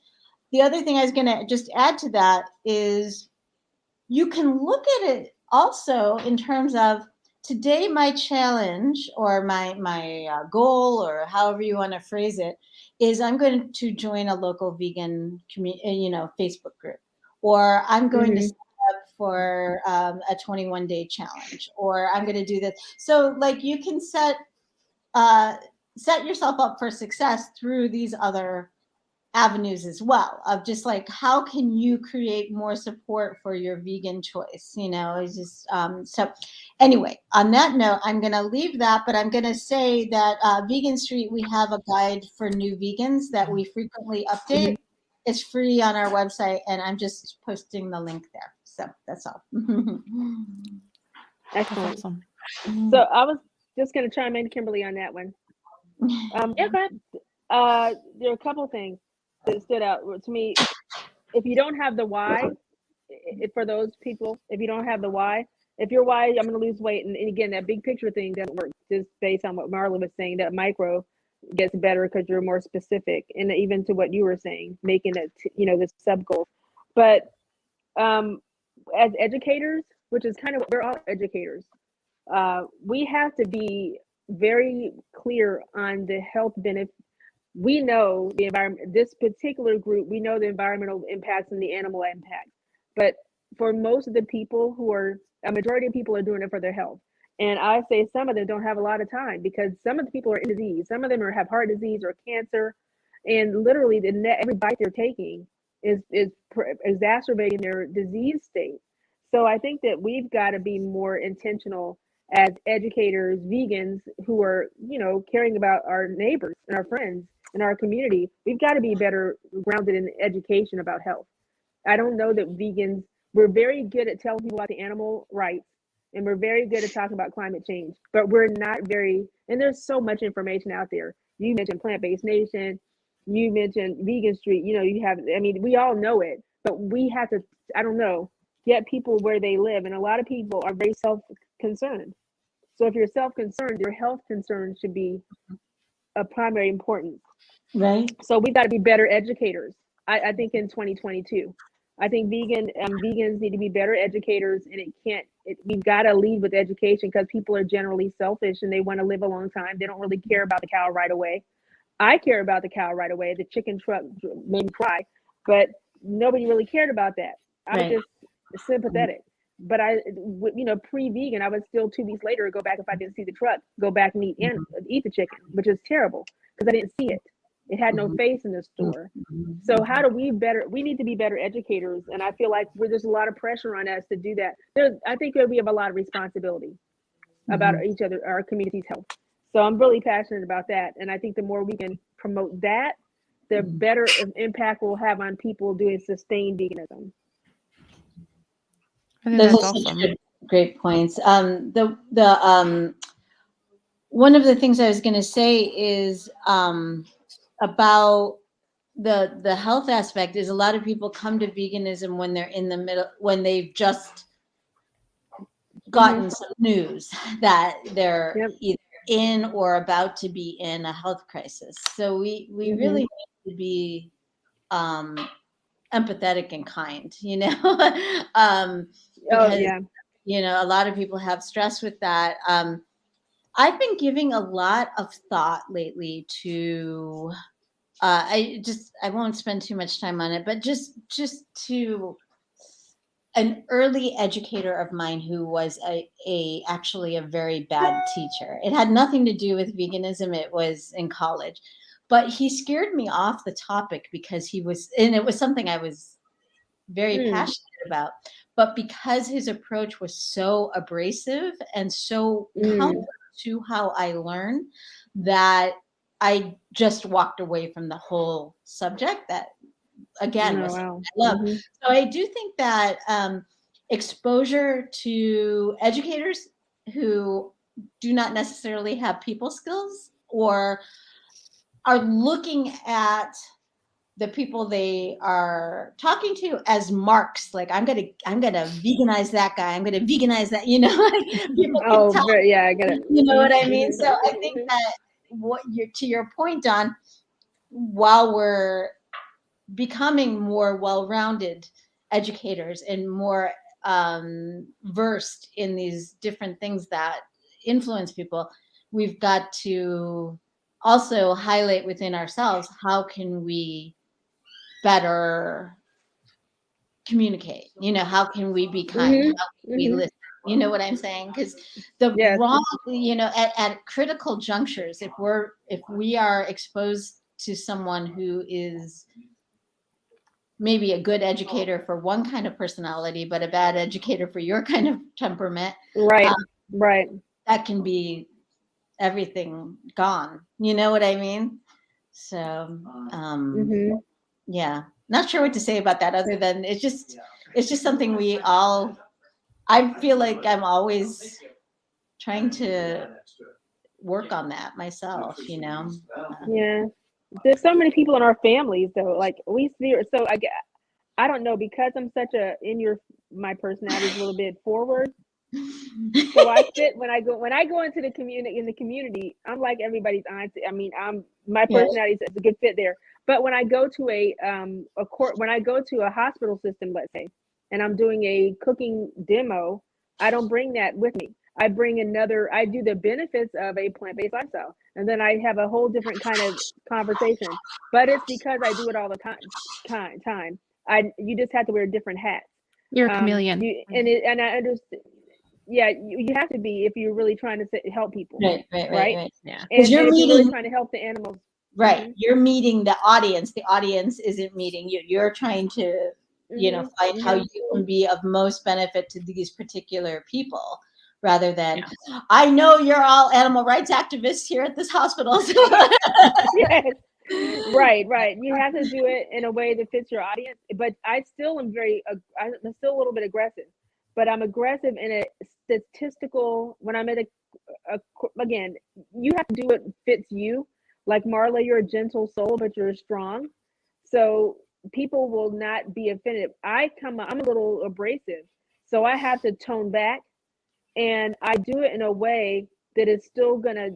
The other thing I was going to just add to that is you can look at it also in terms of, today my challenge or my goal, or however you want to phrase it, is I'm going to join a local vegan community, Facebook group, or I'm going to for a 21-day challenge, or I'm going to do this. So, like, you can set yourself up for success through these other avenues as well, of just like, how can you create more support for your vegan choice? It's just so anyway, on that note, I'm going to leave that, but I'm going to say that Vegan Street, we have a guide for new vegans that we frequently update. It's free on our website, and I'm just posting the link there. So that's all.
Excellent. Awesome. So I was just going to chime in, Kimberly, on that one.
Yeah, go ahead.
There are a couple of things that stood out to me. If you don't have the why, for those people, if you don't have the why, if your why, I'm going to lose weight, and again, that big picture thing doesn't work, just based on what Marla was saying, that micro gets better because you're more specific, and even to what you were saying, making it, this sub goal. But as educators, which is kind of, we're all educators, we have to be very clear on the health benefit. We know the environment, this particular group, we know the environmental impacts and the animal impacts. But for most of the people a majority of people are doing it for their health. And I say some of them don't have a lot of time, because some of the people are in disease. Some of them have heart disease or cancer. And literally every bite they're taking is exacerbating their disease state. So I think that we've got to be more intentional as educators, vegans who are, caring about our neighbors and our friends in our community. We've got to be better grounded in education about health. I don't know that vegans, we're very good at telling people about the animal rights, and we're very good at talking about climate change, but we're not and there's so much information out there. You mentioned Plant-Based Nation, you mentioned Vegan Street, we all know it, but we have to, get people where they live. And a lot of people are very self-concerned. So if you're self-concerned, your health concerns should be of primary importance.
Right.
So we've got to be better educators. I think in 2022, I think vegans need to be better educators, and we've got to lead with education, because people are generally selfish and they want to live a long time. They don't really care about the cow right away. I care about the cow right away. The chicken truck made me cry, but nobody really cared about that. I was just sympathetic. But pre-vegan, I would still 2 weeks later go back, if I didn't see the truck, go back and eat the chicken, which is terrible because I didn't see it. It had no face in the store. So how do we need to be better educators. And I feel like there's a lot of pressure on us to do that. I think that we have a lot of responsibility about our community's health. So I'm really passionate about that. And I think the more we can promote that, the better impact we'll have on people doing sustained veganism.
Those are awesome. Such great points. One of the things I was going to say is about the health aspect is a lot of people come to veganism when they're in the middle, when they've just gotten some news that they're either in or about to be in a health crisis. So we really need to be empathetic and kind, because a lot of people have stress with that. I've been giving a lot of thought lately to I won't spend too much time on it, but just to an early educator of mine who was actually a very bad teacher. It had nothing to do with veganism. It was in college, but he scared me off the topic because and it was something I was very passionate about, but because his approach was so abrasive and so counter to how I learn, that I just walked away from the whole subject. That again was I love. So I do think that exposure to educators who do not necessarily have people skills or are looking at the people they are talking to as marks, like I'm gonna veganize that guy, I'm gonna veganize that, people can tell,
I get it.
You know what I mean? So I think that to your point, Don, while we're becoming more well-rounded educators and more versed in these different things that influence people, we've got to also highlight within ourselves, how can we better communicate? How can we be kind? How can we listen? You know what I'm saying? Because wrong, at critical junctures, if we are exposed to someone who is maybe a good educator for one kind of personality, but a bad educator for your kind of temperament.
Right. Right.
That can be everything gone. You know what I mean? So, yeah, not sure what to say about that other than it's just something we all, I feel like I'm always trying to work on that myself, you know?
Yeah. There's so many people in our families though. Like we see, so I don't know, because I'm such my personality is a little bit forward. So I fit when I go into the community, I'm like everybody's auntie. I mean, my personality is a good fit there. But when I go to when I go to a hospital system, let's say, and I'm doing a cooking demo, I don't bring that with me. I do the benefits of a plant-based lifestyle, and then I have a whole different kind of conversation. But it's because I do it all the time. You just have to wear different hats.
You're a chameleon.
And I understand. Yeah, you have to be if you're really trying to help people.
Right.
Yeah. And you're really trying to help the animals.
Right. Mm-hmm. You're meeting the audience. The audience isn't meeting you. You're trying to, find how you can be of most benefit to these particular people, rather than, I know you're all animal rights activists here at this hospital.
Yes. Right. You have to do it in a way that fits your audience. But I still am I'm still a little bit aggressive. But I'm aggressive in a statistical, when I'm at again, you have to do what fits you. Like Marla, you're a gentle soul, but you're strong. So people will not be offended. I'm a little abrasive. So I have to tone back, and I do it in a way that is still going to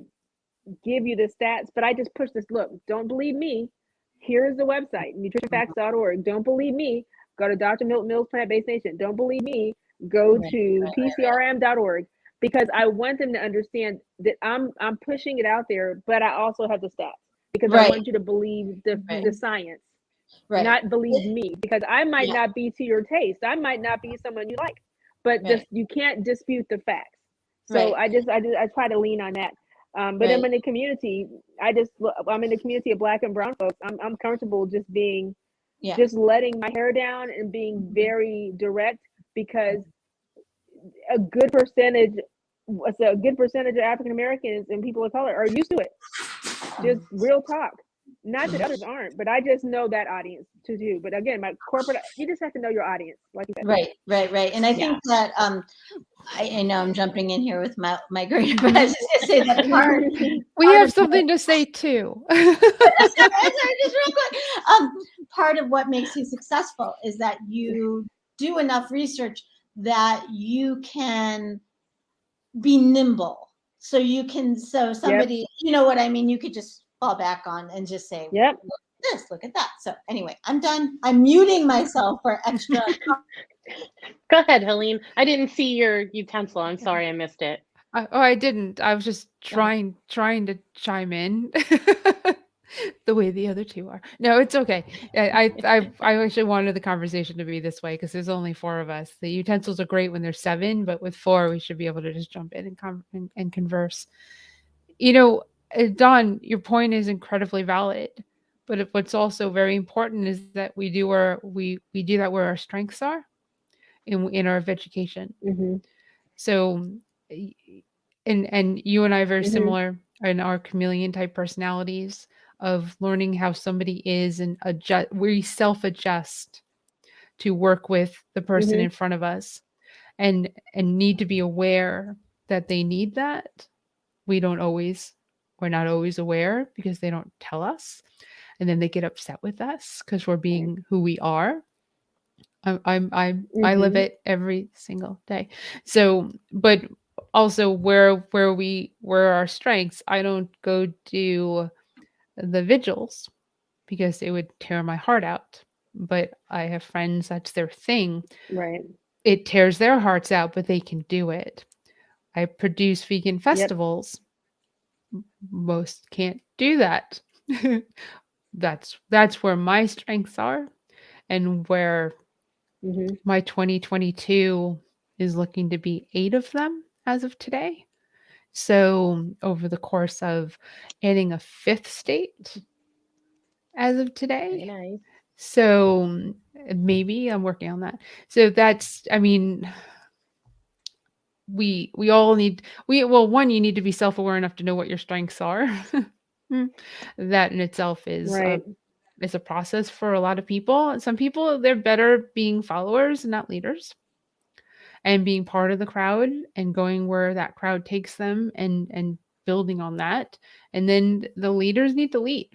give you the stats, but I just push this. Look, don't believe me. Here's the website, nutritionfacts.org. Don't believe me. Go to Dr. Milton Mills Plant-Based Nation. Don't believe me. Go to pcrm.org, because I want them to understand that I'm pushing it out there, but I also have the stats, because I want you to believe the science, not believe me, because I might not be to your taste. I might not be someone you like, but you can't dispute the facts. So I try to lean on that. But I'm in the community. I'm in the community of Black and brown folks. I'm comfortable just being, just letting my hair down and being very direct, because a good percentage of African Americans and people of color are used to it. Just real talk. Not that others aren't, but I just know that audience to do. But again, my corporate, you just have to know your audience, like you said.
Right. And I think that I know I'm jumping in here with my great, but I was just gonna say that
we have something to say too.
Just real quick. Part of what makes you successful is that you do enough research that you can be nimble. So somebody, you know what I mean? You could just fall back on and just say, look at that. So anyway, I'm done. I'm muting myself for extra.
Go ahead, Helene. I didn't see your utensil. I'm sorry, I missed it.
I didn't. I was just trying to chime in the way the other two are. No, it's okay. I actually wanted the conversation to be this way, because there's only 4 of us. The utensils are great when there's 7, but with 4, we should be able to just jump in and converse. Dawn, your point is incredibly valid, but what's also very important is that we do that where our strengths are in our education.
Mm-hmm.
So, and you and I are very similar in our chameleon type personalities of learning how somebody is, and we self-adjust to work with the person in front of us, and need to be aware that they need that. We're not always aware, because they don't tell us, and then they get upset with us because we're being who we are. I live it every single day. So, but also where our strengths, I don't go do the vigils because it would tear my heart out. But I have friends, that's their thing.
Right.
It tears their hearts out, but they can do it. I produce vegan festivals. Most can't do that. That's where my strengths are, and where my 2022 is looking to be 8 of them as of today. So over the course of adding a 5th state, as of today.
Very nice.
So maybe I'm working on that. So that's, I mean, we all need, well, one, you need to be self-aware enough to know what your strengths are. That in itself
Right.
is a process for a lot of people. Some people, they're better being followers, not leaders, and being part of the crowd and going where that crowd takes them and building on that. And then the leaders need to lead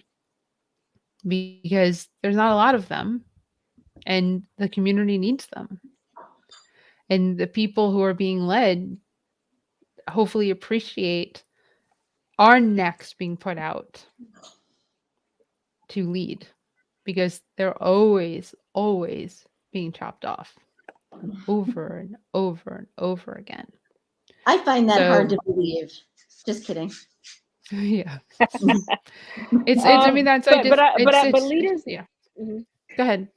because there's not a lot of them and the community needs them. And the people who are being led hopefully appreciate our necks being put out to lead because they're always being chopped off over and over and over again.
I find that hard to believe. Just kidding.
Yeah. It's I mean, that's
but leaders,
yeah.
Mm-hmm.
Go ahead.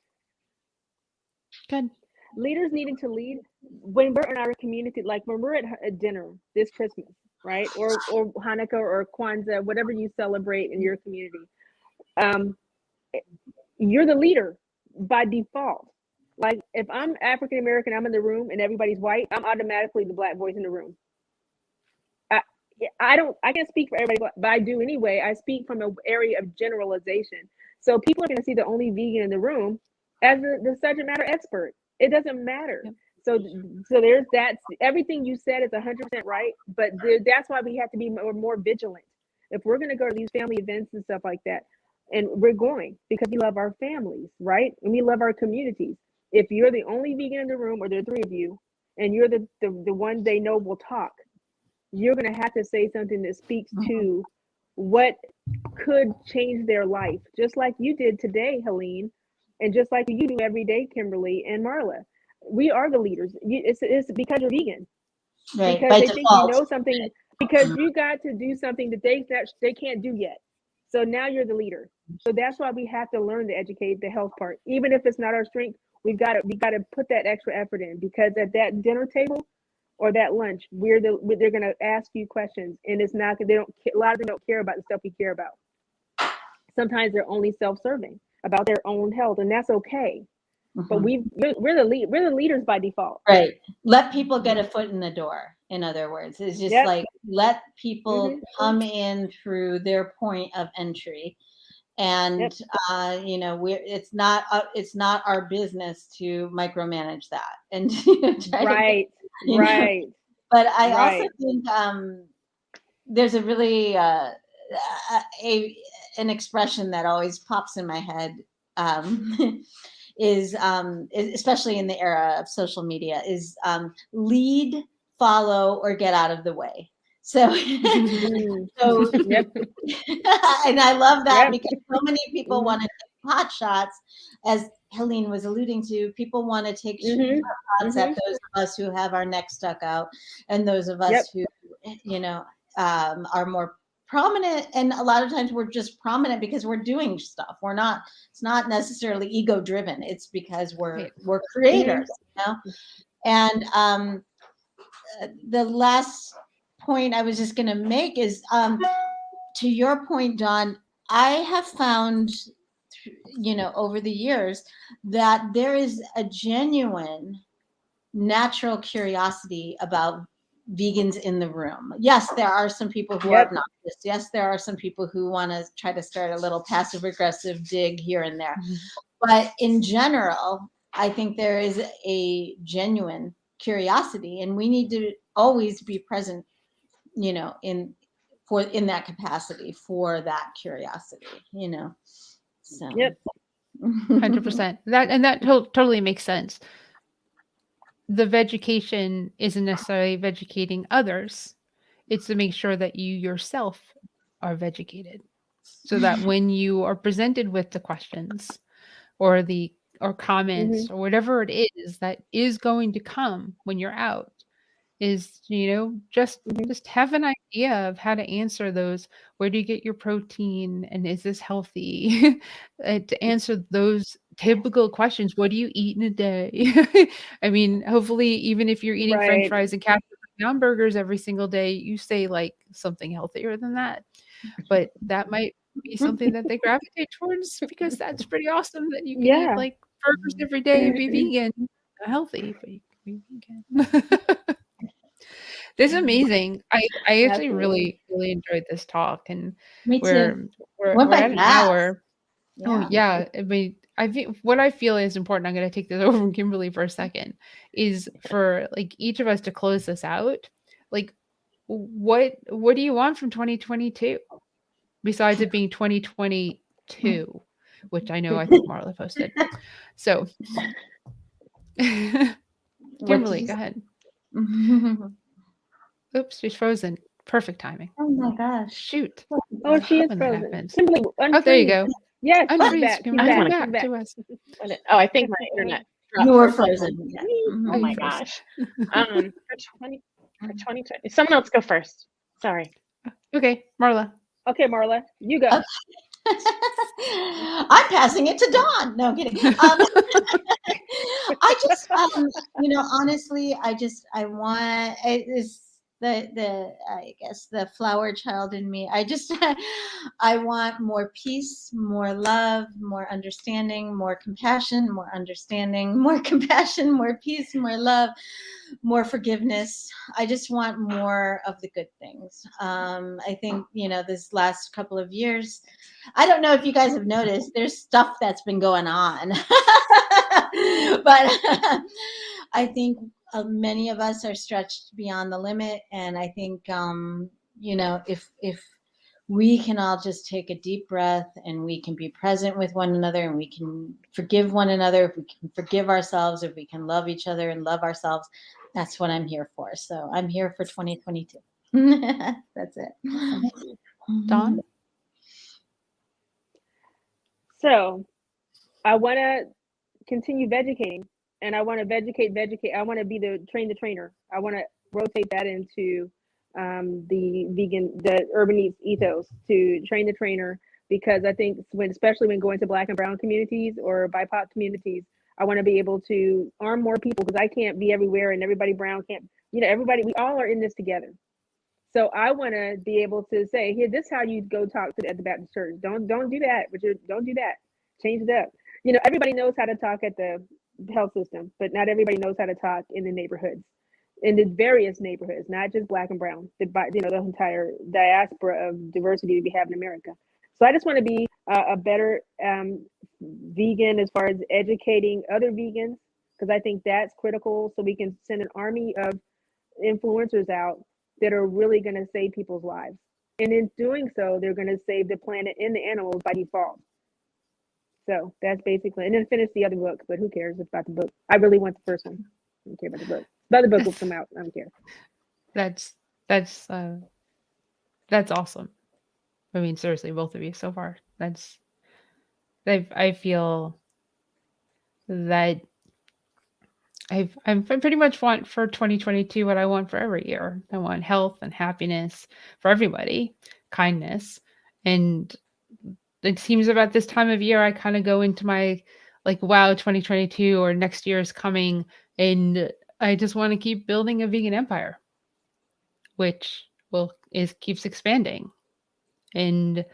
Good.
Leaders needing to lead when we're in our community, like when we're at dinner this Christmas, right? Or Hanukkah or Kwanzaa, whatever you celebrate in your community. You're the leader by default. Like if I'm African American, I'm in the room and everybody's white, I'm automatically the black voice in the room. I can't speak for everybody, but I do anyway. I speak from an area of generalization. So people are going to see the only vegan in the room as the subject matter expert. It doesn't matter. Yep. So there's that. Everything you said is 100% right, but that's why we have to be more vigilant. If we're going to go to these family events and stuff like that, and we're going because we love our families, right? And we love our communities. If you're the only vegan in the room, or there are three of you, and you're the one they know will talk, you're going to have to say something that speaks to what could change their life, just like you did today, Helene, and just like you do every day, Kimberly and Marla. We are the leaders. It's because you're vegan.
Right.
Because they think you know something, because you got to do something that they can't do yet. So now you're the leader. So that's why we have to learn to educate the health part. Even if it's not our strength, we got to put that extra effort in, because at that dinner table or that lunch, they're going to ask you questions, and it's not, a lot of them don't care about the stuff we care about. Sometimes they're only self-serving about their own health, and that's okay. But we're the leaders by default.
Right. Let people get a foot in the door. In other words, it's just like, let people come in through their point of entry. And it's not our business to micromanage that. And
right.
But I also think there's a really an expression that always pops in my head, is especially in the era of social media, is lead, follow, or get out of the way. So, and I love that because so many people want to take pot shots, as Helene was alluding to. People want to take shots at those of us who have our neck stuck out, and those of us who, are more prominent. And a lot of times we're just prominent because we're doing stuff. It's not necessarily ego driven. It's because we're creators, And the last point I was just going to make is, to your point, Dawn, I have found, over the years, that there is a genuine natural curiosity about vegans in the room. Yes, there are some people who are obnoxious. Yes, there are some people who want to try to start a little passive aggressive dig here and there. But in general, I think there is a genuine curiosity, and we need to always be present, in that capacity for that curiosity, So
100%. That totally makes sense. The vegetation isn't necessarily vegecating others. It's to make sure that you yourself are vegecated, so that when you are presented with the questions or comments or whatever it is that is going to come when you're out, is, just have an idea of how to answer those. Where do you get your protein, and is this healthy? To answer those typical questions. What do you eat in a day? I mean, hopefully, even if you're eating French fries and ketchup and hamburgers every single day, you say like something healthier than that. But that might be something that they gravitate towards, because that's pretty awesome that you can eat like burgers every day and be vegan, healthy, but you can be vegan. This is amazing. I actually really enjoyed this talk, and
Me too.
we're
Went by
at an
fast.
hour. Oh yeah, I mean, I think what I feel is important. I'm going to take this over from Kimberly for a second. Is for like each of us to close this out. Like, what do you want from 2022 besides it being 2022, which I know I think Marla posted. So, Kimberly, go ahead. Oops, she's frozen. Perfect timing.
Oh my gosh.
Shoot.
Oh, she is frozen. Kimberly,
oh, there you go.
Yes,
unfreeze.
back.
Kimberly, back to us.
Oh, I think my internet dropped.
You were frozen.
Yeah. Oh my gosh. For 2020, someone else go first. Sorry.
Okay, Marla.
Okay, Marla, you go.
Okay. I'm passing it to Dawn. No, I'm kidding. I just, honestly, I want is I guess the flower child in me. I want more peace, more love, more understanding, more compassion, more understanding, more compassion, more peace, more love, more forgiveness. I just want more of the good things. I think, this last couple of years, I don't know if you guys have noticed, there's stuff that's been going on. But I think many of us are stretched beyond the limit. And I think, if we can all just take a deep breath and we can be present with one another and we can forgive one another, if we can forgive ourselves, if we can love each other and love ourselves, that's what I'm here for. So I'm here for 2022. That's it.
Dawn?
So I want to continue vegecating, and I want to vegetate. I want to be the trainer. I want to rotate that into the urban eats ethos, to train the trainer, because I think especially when going to Black and Brown communities or BIPOC communities, I want to be able to arm more people, because I can't be everywhere and everybody brown can't, everybody, we all are in this together. So I want to be able to say, here, this is how you go talk at the Baptist church. Don't do that, Richard. Don't do that. Change it up. Everybody knows how to talk at the health system, but not everybody knows how to talk in the neighborhoods, in the various neighborhoods, not just Black and brown, the entire diaspora of diversity we have in America. So I just want to be a better vegan as far as educating other vegans, because I think that's critical, so we can send an army of influencers out that are really going to save people's lives. And in doing so, they're going to save the planet and the animals by default. So that's basically, and then finish the other book, but who cares about the book? I really want the first one. I don't care about the book. The other book will come out. I don't care.
That's awesome. I mean, seriously, both of you so far. I feel that I pretty much want for 2022 what I want for every year. I want health and happiness for everybody, kindness. And it seems about this time of year, I kind of go into my wow, 2022 or next year is coming. And I just want to keep building a vegan empire, which keeps expanding. And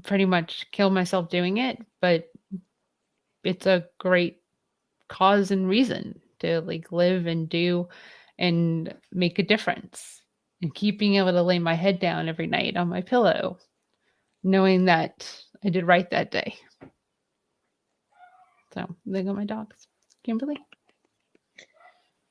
pretty much kill myself doing it. But it's a great cause and reason to live and do and make a difference, and keep being able to lay my head down every night on my pillow knowing that I did right that day. So there go my dogs. Kimberly?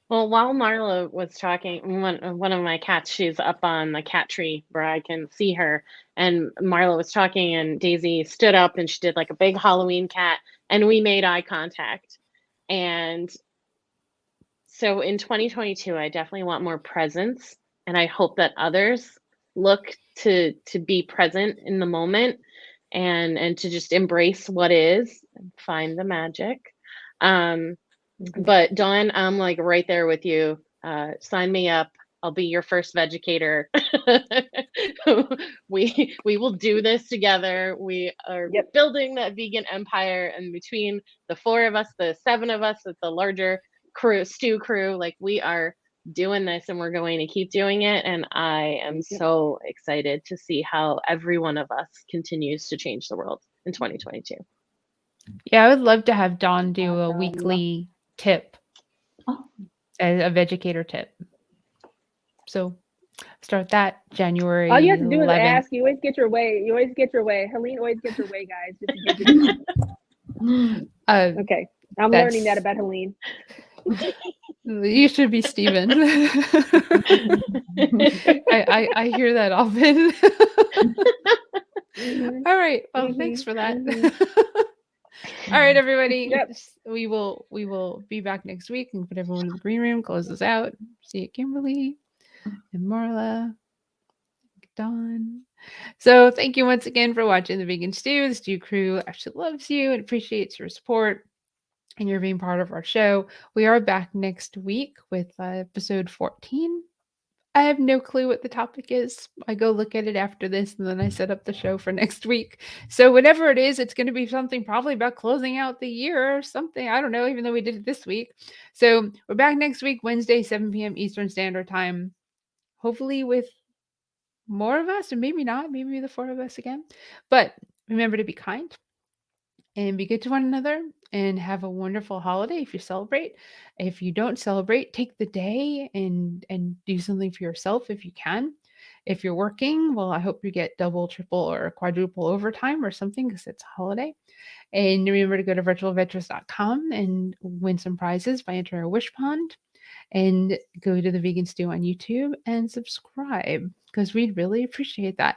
Well, while Marla was talking, one of my cats, she's up on the cat tree where I can see her, and Marla was talking and Daisy stood up and she did like a big Halloween cat, and we made eye contact. And so in 2022, I definitely want more presence, and I hope that others look to be present in the moment and to just embrace what is and find the magic. But Dawn, I'm right there with you. Sign me up. I'll be your first vegecator. We will do this together. We are building that vegan empire, and between the 4 of us, the 7 of us, with the larger crew, stew crew, we are doing this and we're going to keep doing it. And I am so excited to see how every one of us continues to change the world in 2022.
Yeah, I would love to have Dawn do a weekly tip, a Vegucator tip. So start that January.
All you have to do
11th.
is ask. You always get your way. You always get your way. Helene always gets her way, guys. Just okay, I'm learning that about Helene.
You should be Steven. I hear that often. All right. Well, thanks for that. All right, everybody.
Yep.
We will be back next week and put everyone in the green room, close this out. See you, Kimberly and Marla, Dawn. So thank you once again for watching The Vegan Stew. The Stew crew actually loves you and appreciates your support and your being part of our show. We are back next week with episode 14. I have no clue what the topic is. I go look at it after this and then I set up the show for next week. So whatever it is, it's going to be something probably about closing out the year or something. I don't know, even though we did it this week. So we're back next week, Wednesday, 7 p.m. Eastern Standard Time. Hopefully with more of us, or maybe not, maybe the 4 of us again. But remember to be kind and be good to one another and have a wonderful holiday if you celebrate. If you don't celebrate, take the day and do something for yourself if you can. If you're working, well, I hope you get double, triple, or quadruple overtime or something because it's a holiday. And remember to go to virtualvetras.com and win some prizes by entering a wish pond. And go to The Vegan Stew on YouTube and subscribe because we'd really appreciate that.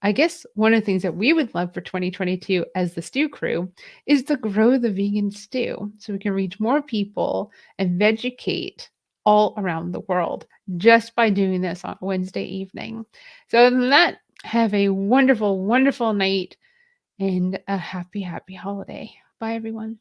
I guess one of the things that we would love for 2022 as the Stew crew is to grow the Vegan Stew so we can reach more people and vegucate all around the world just by doing this on Wednesday evening. So other than that, have a wonderful, wonderful night and a happy, happy holiday. Bye, everyone.